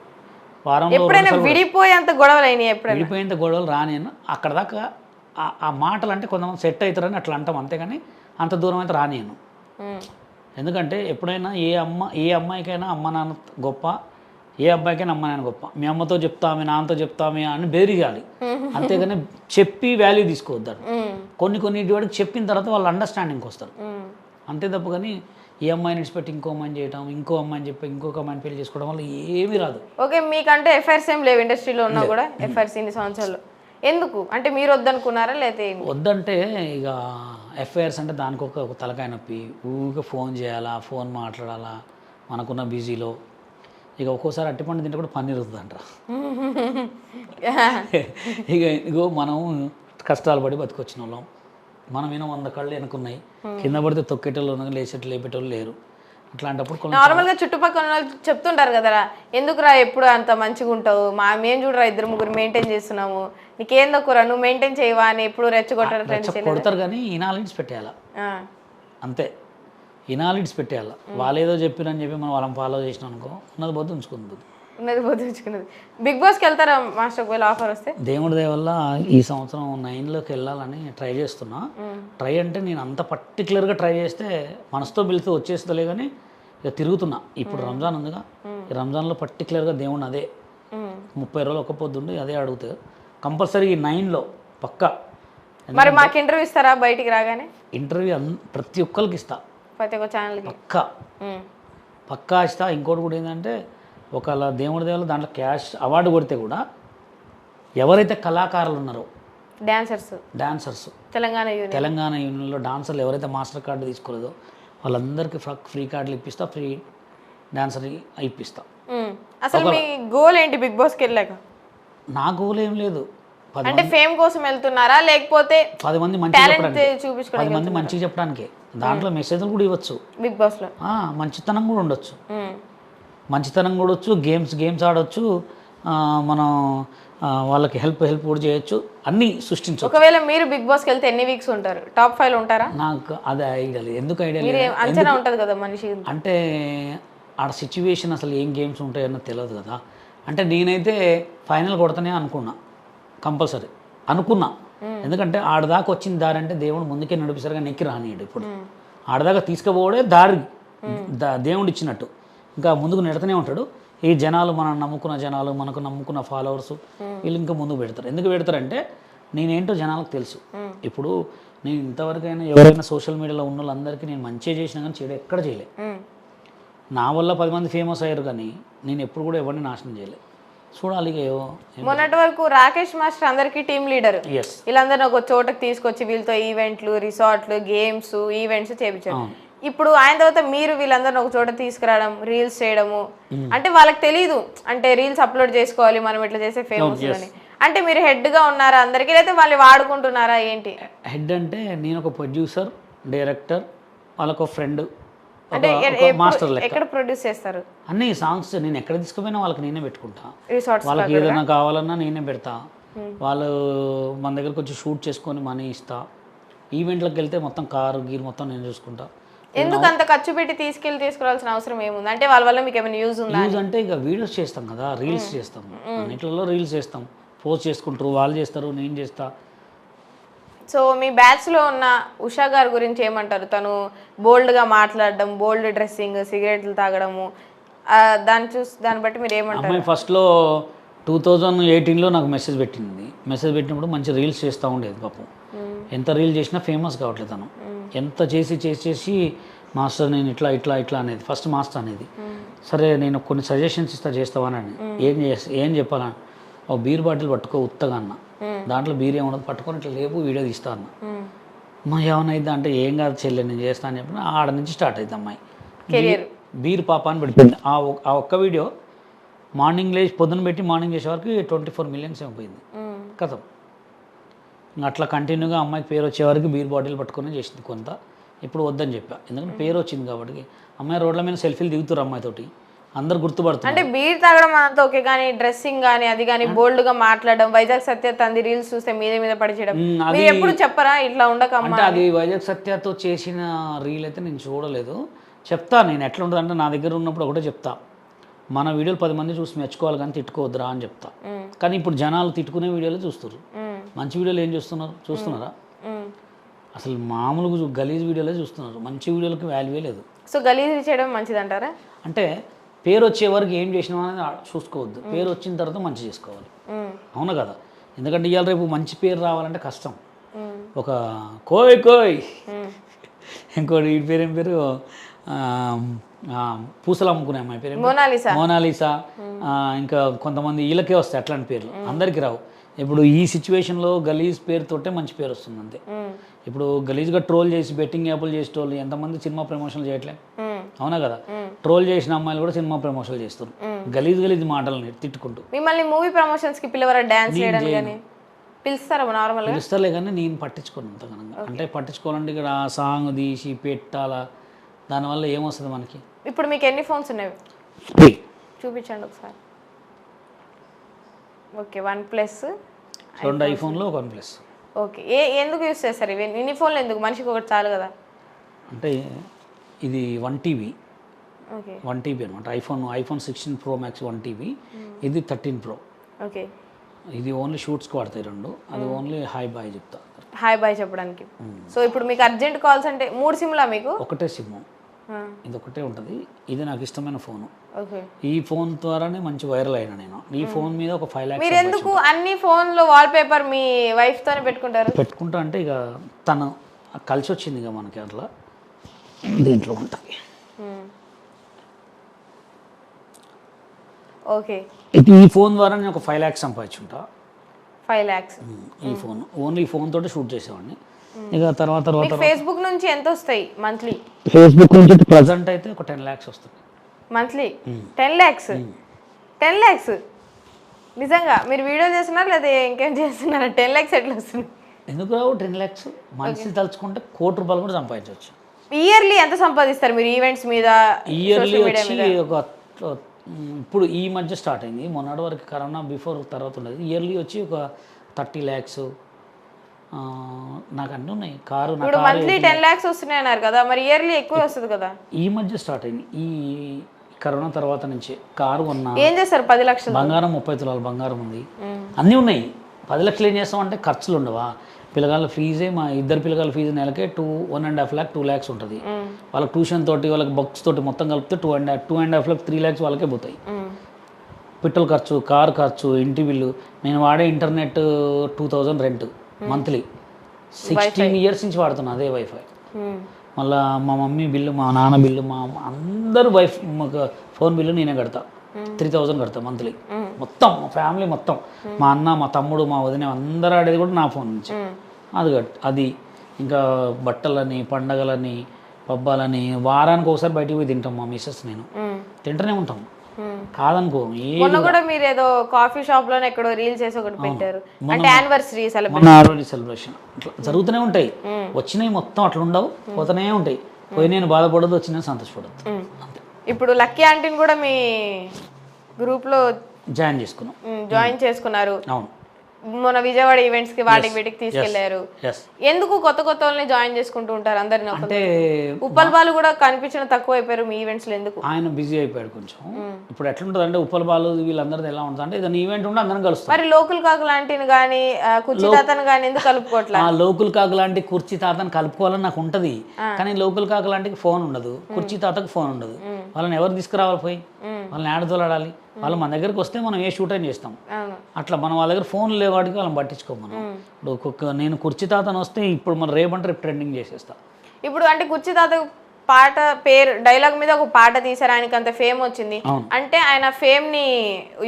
వారంలో ఎప్పుడైనా విడిపోయేంత గొడవలు అయినాయి? ఎప్పుడైనా విడిపోయేంత గొడవలు రానేను. అక్కడ దాకా ఆ మాటలు అంటే కొంతమంది సెట్ అవుతారని అట్లా అంటాం, అంతేగాని అంత దూరం అయితే రానేను. ఎందుకంటే ఎప్పుడైనా ఏ అమ్మాయికైనా అమ్మ నాన్న గొప్ప, ఏ అబ్బాయికైనా అమ్మ నాన్న గొప్ప. మీ అమ్మతో చెప్తామే, నాన్నతో చెప్తామే అని బెదిరియాలి, అంతేగాని చెప్పి వాల్యూ తీసుకోవద్దాడు. కొన్ని వాడికి చెప్పిన తర్వాత వాళ్ళు అండర్స్టాండింగ్కి వస్తారు, అంతే తప్ప. కానీ ఏ అమ్మాయిని విడిచిపెట్టి ఇంకో అమ్మాయిని చేయటం, ఇంకో అమ్మాయిని చెప్పి ఇంకొక అమ్మాయిని పెళ్లి చేసుకోవడం వల్ల ఏమీ రాదు. ఓకే, మీకంటే ఎఫ్ఐఆర్స్ ఏం లేవు ఇండస్ట్రీలో ఉన్నా కూడా? ఎఫ్ఐఆర్స్ ఇన్ని సంవత్సరాలు ఎందుకు అంటే మీరు వద్దనుకున్నారా లేకపోతే? వద్దంటే ఇక ఎఫ్ఐఆర్స్ అంటే దానికి ఒక తలకాయ నొప్పి. ఊరికే ఫోన్ చేయాలా, ఫోన్ మాట్లాడాలా మనకున్న బిజీలో. ఇక ఒక్కోసారి అట్టిపండు తింటే కూడా పన్నీర్ వస్తుంది అంటారా. ఇగో మనం కష్టాలు పడి బతికొచ్చిన వాళ్ళం, మనం ఏమో 100 కళ్ళు వెనుకున్నాయి, కింద పడితే తొక్కేటోళ్ళు ఉన్నారు, లేచేటోళ్ళు లేపేటోళ్ళు లేరు. అట్లాంటప్పుడు నార్మల్గా చుట్టుపక్కల వాళ్ళు చెప్తుంటారు కదరా, ఎందుకురా ఎప్పుడు అంత మంచిగా ఉంటావు, మేము చూడరా 2-3 మెయింటైన్ చేస్తున్నాము, నీకేం తక్కువరా, నువ్వు మెయింటైన్ చేయవా అని ఎప్పుడు కొడతారు. కానీ ఇనాలిడ్స్ పెట్టేయాల, అంతే. ఇనాలిడ్స్ పెట్టేయాల. వాళ్ళు ఏదో చెప్పిరని చెప్పి మనం వాళ్ళని ఫాలో చేసినాం అనుకో, ఉన్నది పోతే ఉంచుకుంది. బిగ్ బాస్కి వెళ్తారా మాస్టర్ ఒకవేళ ఆఫర్ వస్తే? దేవుడి దయ వల్ల ఈ సంవత్సరం 9లోకి వెళ్ళాలని ట్రై చేస్తున్నా. ట్రై అంటే నేను అంత పర్టికులర్గా ట్రై చేస్తే మనసుతో పిలిస్తే వచ్చేస్తుందిలే, కానీ ఇక తిరుగుతున్నా. ఇప్పుడు రంజాన్ ఉందిగా, ఈ రంజాన్లో పర్టికులర్గా దేవుడిని అదే 30 రోజులు ఒక్క పొద్దుండి అదే అడుగుతా కంపల్సరీ. 9లో పక్కా. మరి మాకు ఇంటర్వ్యూ ఇస్తారా బయటికి రాగానే? ఇంటర్వ్యూ ప్రతి ఒక్కరికి ఇస్తా, ప్రతి ఒక్క ఛానల్కి పక్కా ఇస్తా. ఇంకోటి కూడా ఏంటంటే, ఒకవేళ దేవుడి దేవుళ్ళు దాంట్లో క్యాష్ అవార్డు కొడితే కూడా ఎవరైతే కళాకారులు ఉన్నారో డాన్సర్స్ తెలంగాణ యూనియన్లో డాన్సర్లు ఎవరైతే మాస్టర్ కార్డు తీసుకోలేదో వాళ్ళందరికీ ఫ్రీ కార్డులు ఇప్పిస్తా, ఫ్రీ డాన్సర్ ఇప్పిస్తా. అసలు మీ గోల్ ఏంటి బిగ్ బాస్కి వెళ్ళాక? నా గోల్ ఏం లేదు. అంటే ఫేమ్ కోసం వెళ్తున్నారా లేకపోతే 10 మంది మంచిగా చెప్పడానికి? దాంట్లో మెసేజ్లు కూడా ఇవ్వచ్చు బిగ్ బాస్లో, మంచితనం కూడా ఉండొచ్చు, మంచితనం కూడా వచ్చు, గేమ్స్ ఆడవచ్చు, మనం వాళ్ళకి హెల్ప్ కూడా చేయొచ్చు, అన్నీ సృష్టించవచ్చు. ఒకవేళ మీరు బిగ్ బాస్కి వెళ్తే ఎన్ని వీక్స్ ఉంటారు? టాప్ 5 ఉంటారా? నాకు అది ఐడియా లేదు. ఎందుకు ఐడియా లేదు? అంచనా ఉంటుంది కదా మనిషి అంటే, ఆడ సిచ్యువేషన్ అసలు ఏం గేమ్స్ ఉంటాయన్నో తెలియదు కదా. అంటే నేనైతే ఫైనల్ కొడతానే అనుకున్నా, కంపల్సరీ అనుకున్నా. ఎందుకంటే ఆడదాకా వచ్చిన దారి అంటే దేవుడు ముందుకే నడిపిస్తారుగా, నెక్కి రానియడు. ఇప్పుడు ఆడదాకా తీసుకుపోవడే దారి దేవుడు ఇచ్చినట్టు, ఇంకా ముందుకు నెడతనే ఉంటాడు. ఈ జనాలు మనం నమ్ముకున్న జనాలు, మనకు నమ్ముకున్న ఫాలోవర్స్, వీళ్ళు ఇంకా ముందుకు పెడతారు. ఎందుకు పెడతారంటే నేనేంటో జనాలకు తెలుసు. ఇప్పుడు నేను ఇంతవరకైనా ఎవరైనా సోషల్ మీడియాలో ఉన్న వాళ్ళందరికీ నేను మంచిగా చేసినా కానీ చెడు ఎక్కడ చేయలే. నా వల్ల 10 మంది ఫేమస్ అయ్యారు, కానీ నేను ఎప్పుడు కూడా ఎవరిని నాశనం చేయలే. చూడాలి. మొన్నటి వరకు రాకేష్ మాస్టర్ అందరికీ టీమ్ లీడర్, వీళ్ళందరినీ ఒక చోటకి తీసుకొచ్చి వీళ్ళతో ఈవెంట్లు, రిసార్ట్లు, గేమ్స్, ఈవెంట్స్ చేయించారు. ఇప్పుడు ఆయన తర్వాత మీరు వీళ్ళందరిని ఒక చోట తీసుకురావడం, రీల్స్ చేయడము, అంటే వాళ్ళకి తెలీదు అంటే రీల్స్ అప్లోడ్ చేసుకోవాలి మనం ఇట్లా చేసే ఫేమస్ అని. అంటే మీరు హెడ్గా ఉన్నారా అందరికీ, లేకపోతే వాళ్ళు వాడుకుంటున్నారా ఏంటి? హెడ్ అంటే నేను ఒక ప్రొడ్యూసర్, డైరెక్టర్, వాళ్ళకు ఫ్రెండ్, అంటే ఎక్కడ ప్రొడ్యూస్ చేస్తారు? అన్ని సాంగ్స్ నేను ఎక్కడ తీసుకుపోయినా వాళ్ళకి నేనే పెట్టుకుంటా. రిసార్ట్స్ వాళ్ళకి ఏదైనా కావాలన్నా నేనే పెడతా. వాళ్ళు మన దగ్గరకు వచ్చి షూట్ చేసుకొని మనీ ఇస్తా. ఈవెంట్లకు వెళ్తే మొత్తం కారు గీరు మొత్తం నేను చూసుకుంటా. ఎందుకు అంత ఖర్చు పెట్టి తీసుకురావాల్సిన అవసరం ఏముంది? అంటే వాళ్ళ వల్ల మీకు ఏమైనా యూజ్ ఉందా? యూజ్ అంటే ఇక వీడియోస్ చేస్తాం కదా, రీల్స్ చేస్తాం, అన్నిట్లలో రీల్స్ చేస్తాం, పోస్ట్ చేసుకుంటారు, వాళ్ళు చేస్తారు, నేను చేస్తా. సో మీ బ్యాచ్లో ఉన్న ఉషా గారి గురించి ఏమంటారు? తను బోల్డ్గా మాట్లాడడం, బోల్డ్ డ్రెస్సింగ్, సిగరెట్లు తాగడము, దాన్ని బట్టి మీరు ఏమంటారు? అమ్మాయి ఫస్ట్లో 2018లో నాకు మెసేజ్ పెట్టింది. మెసేజ్ పెట్టినప్పుడు మంచి రీల్స్ చేస్తూ ఉండేది. పాపం ఎంత రీల్ చేసినా ఫేమస్ కావట్లేదు తను. ఎంత చేసి మాస్టర్ నేను ఇట్లా అనేది ఫస్ట్ మాస్టర్ అనేది. సరే నేను కొన్ని సజెషన్స్ చేస్తావా అని. ఏం చెప్పాలని, ఒక బీర్ బాటిల్ పట్టుకో ఉత్తగా అన్న, దాంట్లో బీర్ ఏమన్నది పట్టుకొని ఇట్లా లేపు వీడియో తీస్తా అన్న. మా ఏమైనా అంటే ఏం కాదు చెల్లె నేను చేస్తా అని చెప్పిన. ఆడ నుంచి స్టార్ట్ అవుతుంది అమ్మాయి బీర్ పాప అని పడిపోయింది. ఆ ఒక్క వీడియో మార్నింగ్ లేచి పొద్దున పెట్టి మార్నింగ్ చేసే వరకు 24 మిలియన్స్ అయిపోయింది కథం. అట్లా కంటిన్యూగా అమ్మాయికి పేరు వచ్చే వరకు బీర్ బాటిల్ పట్టుకొని చేసింది కొంత. ఇప్పుడు వద్దని చెప్పా, ఎందుకంటే పేరు వచ్చింది కాబట్టి. అమ్మాయి రోడ్ల మీద సెల్ఫీలు దిగుతారు అమ్మాయితోటి, అందరు గుర్తుపడుతున్నారు. అంటే బీర్ తాగడం అంతా ఓకే, కానీ డ్రెస్సింగ్ కానీ అది కానీ బోల్డ్ గా మాట్లాడడం, వైజాగ్ సత్య తంది రీల్స్ చూస్తే మీద పడి చేయడం, మీరు ఎప్పుడు చెప్పరా ఇట్లా ఉండకమ్మా? అంటే అది వైజాగ్ సత్యతో చేసిన రీల్ అయితే నేను చూడలేదు. చెప్తా నేను ఎట్లా ఉంటుంది అంటే, నా దగ్గర ఉన్నప్పుడు ఒకటే చెప్తా, మన వీడియోలు 10 మంది చూసి మెచ్చుకోవాలి కానీ తిట్టుకోవద్దురా అని చెప్తా. కానీ ఇప్పుడు జనాలు తిట్టుకునే వీడియోలు చూస్తారు, మంచి వీడియోలు ఏం చూస్తున్నారా? అసలు మామూలుగా గలీజ్ వీడియోలే చూస్తున్నారు, మంచి వీడియోలకి వాల్యూవే లేదు. సో గలీజ్ చేయడం మంచిది అంటారా? అంటే పేరు వచ్చే వరకు ఏం చేసినాం అనేది చూసుకోవద్దు, పేరు వచ్చిన తర్వాత మంచి చేసుకోవాలి. అవును కదా? ఎందుకంటే ఇవాళ రేపు మంచి పేరు రావాలంటే కష్టం. ఒక కోయ్ ఇంకోటి ఈ పేరు ఏం పేరు, పూసలు అమ్ముకునే అమ్మాయి పేరు మోనాలిసా. ఇంకా కొంతమంది వీళ్ళకే వస్తాయి అట్లాంటి పేర్లు, అందరికీ రావు. ఇప్పుడు ఈ సిచ్యువేషన్లో గలీజ్ పేరుతోటే మంచి పేరు వస్తుంది అంతే. ఇప్పుడు గలీజ్గా ట్రోల్ చేసి బెట్టింగ్ యాప్లు చేసేటోళ్ళు ఎంతమంది సినిమా ప్రమోషన్లు చేయట్లే? అవునా కదా? ట్రోల్ చేసిన అమ్మాయిలు కూడా సినిమా ప్రమోషన్లు చేస్తారు గలీజ్ మాటలని తిట్టుకుంటూ. మిమ్మల్ని మూవీ ప్రమోషన్స్ కి పిలవరా? డాన్స్ చేయడానికి కానీ పిలుస్తారా? నార్మల్గా పిలుస్తారులే కానీ నేను పట్టించుకోను అంతగానంగా. అంటే పట్టించుకోవాలంటే ఇక్కడ సాంగ్ తీసి పెట్టాలా, దానివల్ల ఏమొస్తుంది మనకి? ఇప్పుడు మీకు ఎన్ని ఫోన్స్ ఉన్నాయి చూపించండి ఒకసారి. Okay, OnePlus, 2 ఐఫోన్లో 1+. ఓకే, ఎందుకు యూస్ చేస్తారు ఇవి? ఇన్ని ఫోన్లు ఎందుకు? మనిషికి ఒకటి చాలు కదా. అంటే ఇది 1 TB, ఓకే 1 TB అనమాట. ఐఫోన్ 16 Pro Max 1 TB, ఇది 13 Pro. ఓకే, ఇది ఓన్లీ షూట్స్కి వాడతాయి 2, అది ఓన్లీ హాయ్ బాయ్ చెప్తా, హాయ్ బాయ్ చెప్పడానికి. సో ఇప్పుడు మీకు అర్జెంట్ కాల్స్ అంటే 3 సిమ్లా మీకు? ఒకటే సిమ్, ఇది ఒకటే ఉంటుంది. ఇది నాకు ఇష్టమైన ఫోను. ఓకే, ఈ ఫోన్ ద్వారానే మంచి వైరల్ అయినా నేను. ఈ ఫోన్ మీద ఒక 5 lakhs. మీరు ఎందుకు అన్ని ఫోన్లో వాల్ పేపర్ మీ వైఫ్ తోనే పెట్టుకుంటారు? పెట్టుకుంటా అంటే ఇక తను కలిసి వచ్చింది ఇక మనకి, అట్లా దీంట్లో ఉంటుంది. ఓకే, ఈ ఫోన్ ద్వారా నేను ఒక 5 lakhs సంపాదించుంటా. 5 lakhs ఈ ఫోన్ ఓన్లీ ఈ ఫోన్ తోటి షూట్ చేసేవాడిని. ఇక తర్వాత ఫేస్బుక్ నుంచి ఎంత వస్తాయి మంత్లీ? ఫేస్బుక్ నుంచి ప్రజెంట్ అయితే ఒక 10 lakhs వస్తుంది మంత్లీ. 10 lakhs? 10 lakhs నిజంగా? మీరు వీడియో చేస్తున్నారు లేదా ఇంకేం చేస్తున్నారా? 10 lakhs ఎట్లా వస్తుంది? ఎందుకు రావు 10 lakhs? మనిషి తలుచుకుంటే ₹1 కోటి కూడా సంపాదించవచ్చు. ఇయర్లీ ఎంత సంపాదిస్తారు మీరు ఈవెంట్స్ మీద? ఇయర్లీ వచ్చి ఒక ఇప్పుడు ఈ మధ్య స్టార్ట్ అయింది, మొన్నటి వరకు కరోనా బిఫోర్ తర్వాత ఉండేది. ఇయర్లీ వచ్చి ఒక 30 lakhs. నాకు అన్నీ ఉన్నాయి. కారు ఇప్పుడు మంత్లీ 10 lakhs వస్తున్నాయి అన్నారు కదా, మరి ఇయర్లీ ఎక్కువ వస్తుంది కదా? ఈ మధ్య స్టార్ట్ అయింది, ఈ కరోనా తర్వాత నుంచి. కారు కొన్నా. ఏం చేస్తారు 10 లక్షలు? బంగారం 30 తులాల బంగారం ఉంది, అన్నీ ఉన్నాయి. 10 లక్షలు ఏం చేస్తామంటే ఖర్చులు ఉండవా? పిల్లగాళ్ళ ఫీజే, మా ఇద్దరు పిల్లగాళ్ళ ఫీజు నెలకే 1.5 lakh 2 lakhs ఉంటుంది. వాళ్ళకి ట్యూషన్ తోటి వాళ్ళకి బుక్స్ తోటి మొత్తం కలిపితే 2.5 lakh 3 lakhs వాళ్ళకే పోతాయి. పెట్రోల్ ఖర్చు, కారు ఖర్చు, ఇంటి బిల్లు. నేను వాడే ఇంటర్నెట్ 2000 రెంట్ మంత్లీ. 16 years నుంచి వాడుతున్నా అదే వైఫై. మళ్ళీ మా మమ్మీ బిల్లు, మా నాన్న బిల్లు, మా అందరూ ఫోన్ బిల్లు నేనే కడతా. 3000 కడతా మంత్లీ. మొత్తం మా ఫ్యామిలీ మొత్తం, మా అన్న, మా తమ్ముడు, మా వదిన అందరూ ఆడేది కూడా నా ఫోన్ నుంచి. అది ఇంకా బట్టలని, పండగలని, పబ్బాలని, వారానికి ఒకసారి బయటికి పోయి తింటాం. మా మిస్సెస్ నేను తింటూనే ఉంటాం, కాదనుకో. మొన్న కూడా మీరు ఏదో కాఫీ షాప్ లోనే ఎక్కడో రీల్ చేసి ఒకటి పెట్టారు, అంటే యానివర్సరీ సెలబ్రేషన్ జరుగుతూనే ఉంటాయి. వచ్చినాయి మొత్తం అట్లా ఉండవు, పోతూనే ఉంటాయి. పోయి నేను బాధపడదు, వచ్చిన సంతోషపడదు. ఇప్పుడు లక్కీ ఆంటీని కూడా మీ గ్రూప్ లో జాయిన్ చేసుకున్నారు. అవును, మన విజయవాడ ఈవెంట్స్ కి వాటికి వీటికి తీసుకెళ్లారు. ఎందుకు కొత్త వాళ్ళని జాయిన్ చేసుకుంటూ ఉంటారు అందరిని? అంటే ఉప్పల్ బాలు కూడా కనిపించడం తక్కువ అయిపోయారు మీ ఈవెంట్స్ లో, ఎందుకు? ఆయన బిజీ అయిపోయాడు కొంచెం. ఇప్పుడు ఎట్లుంటది అంటే ఉప్పల్ బాలు వీళ్ళందరిది ఎలా ఉంటుంది అంటే, ఏదైనా ఈవెంట్ ఉంటే అందరం కలుస్తారు. మరి లోకల్ కాకు లాంటిని కానీ కుర్చీ తాతను కానీ ఎందుకు కలుపుకోవట్లేదు? ఆ లోకల్ కాకు లాంటి కుర్చీ తాతను కలుపుకోవాలని నాకు ఉంటది, కానీ లోకల్ కాకు లాంటికి ఫోన్ ఉండదు, కుర్చీ తాతకు ఫోన్ ఉండదు. వాళ్ళని ఎవరు తీసుకురావాలి? పోయి వాళ్ళని ఆడదోలాడాలి. వాళ్ళు మన దగ్గరికి వస్తే మనం ఏ షూట్ అయినా చేస్తాం. అట్లా మనం వాళ్ళ దగ్గర ఫోన్ లేవాడికి వాళ్ళని పట్టించుకోం మనం. ఇప్పుడు నేను కుర్చీ తాతను వస్తే ఇప్పుడు మన రేపు ట్రెండింగ్ చేసేస్తా. ఇప్పుడు అంటే కుర్చీ తాత పాట పేరు డైలాగ్ మీద ఒక పాట తీసారు, ఆయనకి అంత ఫేమ్ వచ్చింది అంటే ఆయన ఫేమ్ ని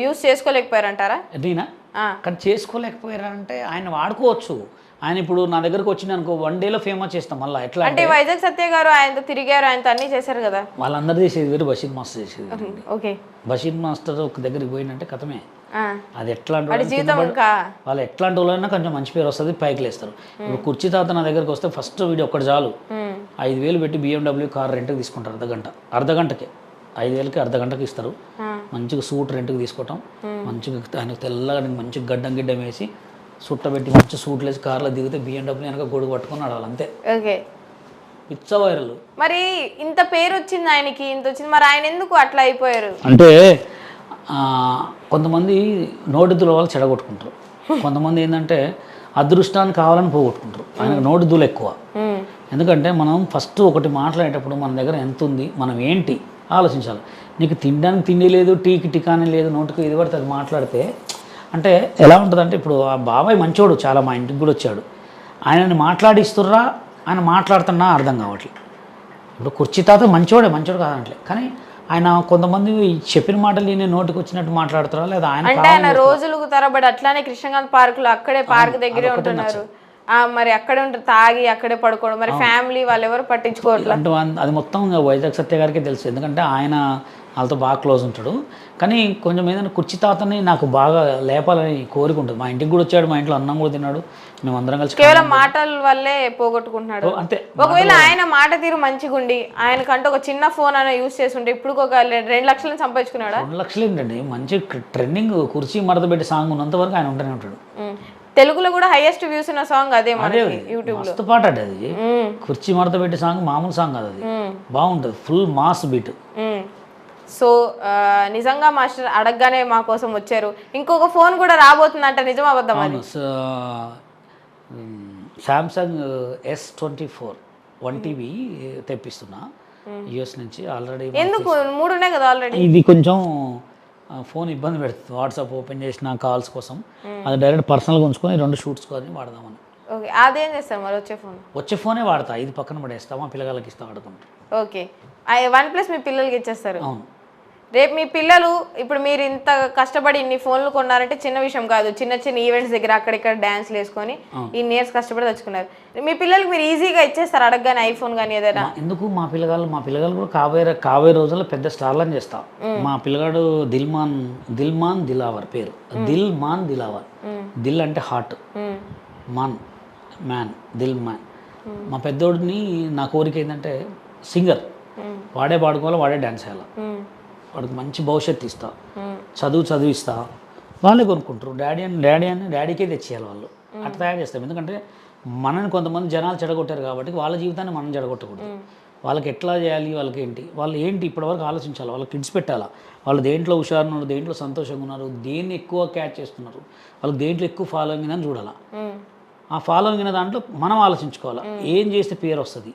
యూజ్ చేసుకోలేకపోయారంటారా? నేనా? కానీ చేసుకోలేకపోయారంటే ఆయన వాడుకోవచ్చు. ఆయన ఇప్పుడు నా దగ్గరకు వచ్చింది అనుకో, 1 dayలో ఫేమస్ చేస్తాం. మళ్ళీ ఎట్లా అంటే వైజాగ్ సత్య గారు ఆయనతో తిరిగారు, ఆయనతో అన్ని చేశారు కదా. వాళ్ళందరూ చేసేది వేరు, బషీర్ మాస్టర్ చేసేది. ఓకే, బషీర్ మాస్టర్ ఒక దగ్గరికి పోయిందంటే కథమే. అది ఎట్లాంటి వాళ్ళు ఎట్లాంటి వాళ్ళైనా కొంచెం మంచి పేరు వస్తుంది, పైకి లేస్తారు. ఇప్పుడు కుర్చీ తాత నా దగ్గరకు వస్తే ఫస్ట్ వీడియో ఒక్కటి చాలు, 5,000 పెట్టి BMW కార్ రెంట్కి తీసుకుంటారు. అర్ధగంటకే 5,000కి అర్ధ గంటకి ఇస్తారు. మంచిగా సూట్ రెంట్కి తీసుకోవటం, మంచిగా ఆయనకు తెల్లగా మంచిగా గిడ్డం వేసి సుట్టబెట్టి మంచి సూట్లు వేసి కార్లో దిగితే BMW వెనక గొడుగు పట్టుకొని నడవాలి అంతే. ఓకే, పిచ్చ వైరల్. మరి ఇంత పేరు వచ్చింది ఆయనకి, ఇంత వచ్చింది, మరి ఆయన ఎందుకు అట్లా అయిపోయారు? అంటే కొంతమంది నోటిదుల వాళ్ళు చెడగొట్టుకుంటారు, కొంతమంది ఏంటంటే అదృష్టాన్ని కావాలని పోగొట్టుకుంటారు. ఆయనకు నోటిదులు ఎక్కువ. ఎందుకంటే మనం ఫస్ట్ ఒకటి మాట్లాడేటప్పుడు మన దగ్గర ఎంత ఉంది, మనం ఏంటి ఆలోచించాలి. నీకు తినడానికి తిండి లేదు, టీకి టికానీ లేదు, నోటికి ఇది పడితే అది మాట్లాడితే అంటే ఎలా ఉంటుందంటే, ఇప్పుడు ఆ బాబాయ్ మంచోడు, చాలా మా ఇంటికి కూడా వచ్చాడు, ఆయనని మాట్లాడిస్తుర్రా ఆయన మాట్లాడుతున్నా అర్థం కావట్లేదు. ఇప్పుడు కుర్చీ తాత మంచోడు కాదంటలే, కానీ ఆయన కొంతమంది చెప్పిన మాటలు నేను నోటికి వచ్చినట్టు మాట్లాడుతారా లేదా ఆయన రోజులకు తరబడి అట్లానే కృష్ణకాంత్ పార్కులో అక్కడే పార్క్ దగ్గరే ఉంటున్నారు, మరి అక్కడే ఉంటారు, తాగి అక్కడే పడుకోవడం, మరి ఫ్యామిలీ వాళ్ళు ఎవరు పట్టించుకోవట్లేదు. అంటే అది మొత్తం వైజాగ్ సత్య గారికి తెలుసు, ఎందుకంటే ఆయన వాళ్ళతో బాగా క్లోజ్ ఉంటాడు. కానీ కొంచెం ఏదైనా కుర్చీ తాతని నాకు బాగా లేపాలని కోరిక ఉంటుంది. మా ఇంటికి కూడా వచ్చాడు, మా ఇంట్లో అన్నం కూడా తిన్నాడు, మేము అందరం కలిసి. కేవలం మాటల వల్లే పోగొట్టుకుంటున్నాడు అంతే. ఒకవేళ ఆయన మాట తీరు మంచిగా ఉండి ఆయనకంటే ఒక చిన్న ఫోన్ అయినా యూజ్ చేస్తుంటే ఇప్పుడు ఒక 2 లక్షలను సంపాదించుకున్నాడా? 2 లక్షలు ఏంటండి, మంచి ట్రెండింగ్ కుర్చీ మడత పెట్టి సాంగ్ ఉన్నంత వరకు ఆయన ఉంటూనే ఉంటాడు. తెలుగులో కూడా హైయెస్ట్ వ్యూస్ ఉన్న సాంగ్ అదే యూట్యూబ్ లో. మస్తు పాట అది, కుర్చీ మడత పెట్టి సాంగ్ మామూలు సాంగ్ కాదు అది, బాగుంటుంది, ఫుల్ మాస్ బీట్. సో నిజంగా మాస్టర్ అడగగానే మా కోసం వచ్చారు. ఇంకొక ఫోన్ కూడా రాబోతుందంట, నిజం అబద్ధం అది? సామ్సంగ్ S24 1TB తెప్పిస్తున్నా యూఎస్ నుంచి ఆల్రెడీ. ఎందుకు 3 ఉన్నాయి కదా ఆల్రెడీ? ఇది కొంచెం ఫోన్ ఇబ్బంది పెడుతుంది, వాట్సాప్ ఓపెన్ చేసిన కాల్స్ కోసం, అది డైరెక్ట్ పర్సనల్గా ఉంచుకొని 2 షూట్స్ కానీ వాడదామని. ఓకే, అదేం చేస్తారు మరి? వచ్చే ఫోనే వాడతా, ఇది పక్కన పడేస్తా, మా పిల్లలకి ఇస్తా ఆడుకుంటారు. ఓకే, OnePlus మీ పిల్లలకి ఇచ్చేస్తారు? అవును. రేపు మీ పిల్లలు, ఇప్పుడు మీరు ఇంత కష్టపడి ఇన్ని ఫోన్లు కొన్నారంటే చిన్న విషయం కాదు. చిన్న చిన్న ఈవెంట్స్ దగ్గర అక్కడిక్కడ డ్యాన్స్లు వేసుకొని ఇన్ని ఇయర్స్ కష్టపడి తెచ్చుకున్నారు. మీ పిల్లలకి మీరు ఈజీగా ఇచ్చేస్తారు అడగగానే ఐఫోన్ కానీ ఏదైనా? ఎందుకు, మా పిల్లగాళ్ళు కూడా కాబోయే రోజుల్లో పెద్ద స్టార్లని చేస్తా. మా పిల్లగాడు దిల్మాన్ దిలావర్ పేరు, దిల్మాన్ దిలావర్. దిల్ అంటే హార్ట్, మ్యాన్ దిల్ మ్యాన్. మా పెద్దోడిని నా కోరిక ఏంటంటే సింగర్, వాడే పాడుకోవాలి, వాడే డ్యాన్స్ చేయాలి, వాడికి మంచి భవిష్యత్తు ఇస్తా, చదివిస్తా, వాళ్ళే కొనుక్కుంటారు. డాడీకే తెచ్చేయాలి వాళ్ళు, అట్లా తయారు చేస్తాం. ఎందుకంటే మనని కొంతమంది జనాలు చెడగొట్టారు కాబట్టి వాళ్ళ జీవితాన్ని మనం చెడగొట్టకూడదు. వాళ్ళకి ఎట్లా చేయాలి, వాళ్ళకి వాళ్ళు ఏంటి ఇప్పటివరకు ఆలోచించాలి, వాళ్ళకి కిడ్స్ పెట్టాలా, వాళ్ళు దేంట్లో హుషారున్నారు, దేంట్లో సంతోషంగా ఉన్నారు, దేన్ని ఎక్కువ క్యాచ్ చేస్తున్నారు, వాళ్ళకి దేంట్లో ఎక్కువ ఫాలోయింగ్ అని చూడాలా. ఆ ఫాలోయింగ్ అయిన దాంట్లో మనం ఆలోచించుకోవాలా, ఏం చేస్తే పేరు వస్తుంది,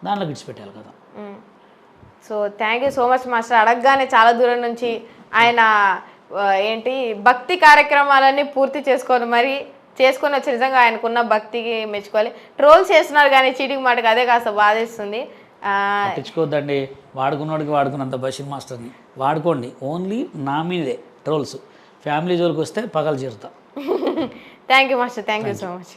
దాంట్లో కిడ్స్ పెట్టాలి కదా. So thank you so much master. అడగగానే చాలా దూరం నుంచి ఆయన భక్తి కార్యక్రమాలన్నీ పూర్తి చేసుకొని వచ్చి నిజంగా ఆయనకున్న భక్తికి మెచ్చుకోవాలి. ట్రోల్స్ చేస్తున్నారు కానీ చీటింగ్ మాటకి అదే కాస్త బాధేస్తుంది. పట్టించుకోవద్దండి, వాడుకున్నోడికి వాడుకున్నంత బషీర్ మాస్టర్ని వాడుకోండి. ఓన్లీ నా మీదే ట్రోల్స్, ఫ్యామిలీ జోలికి వస్తే పగలు చేరుతా. Thank you master, thank you so much.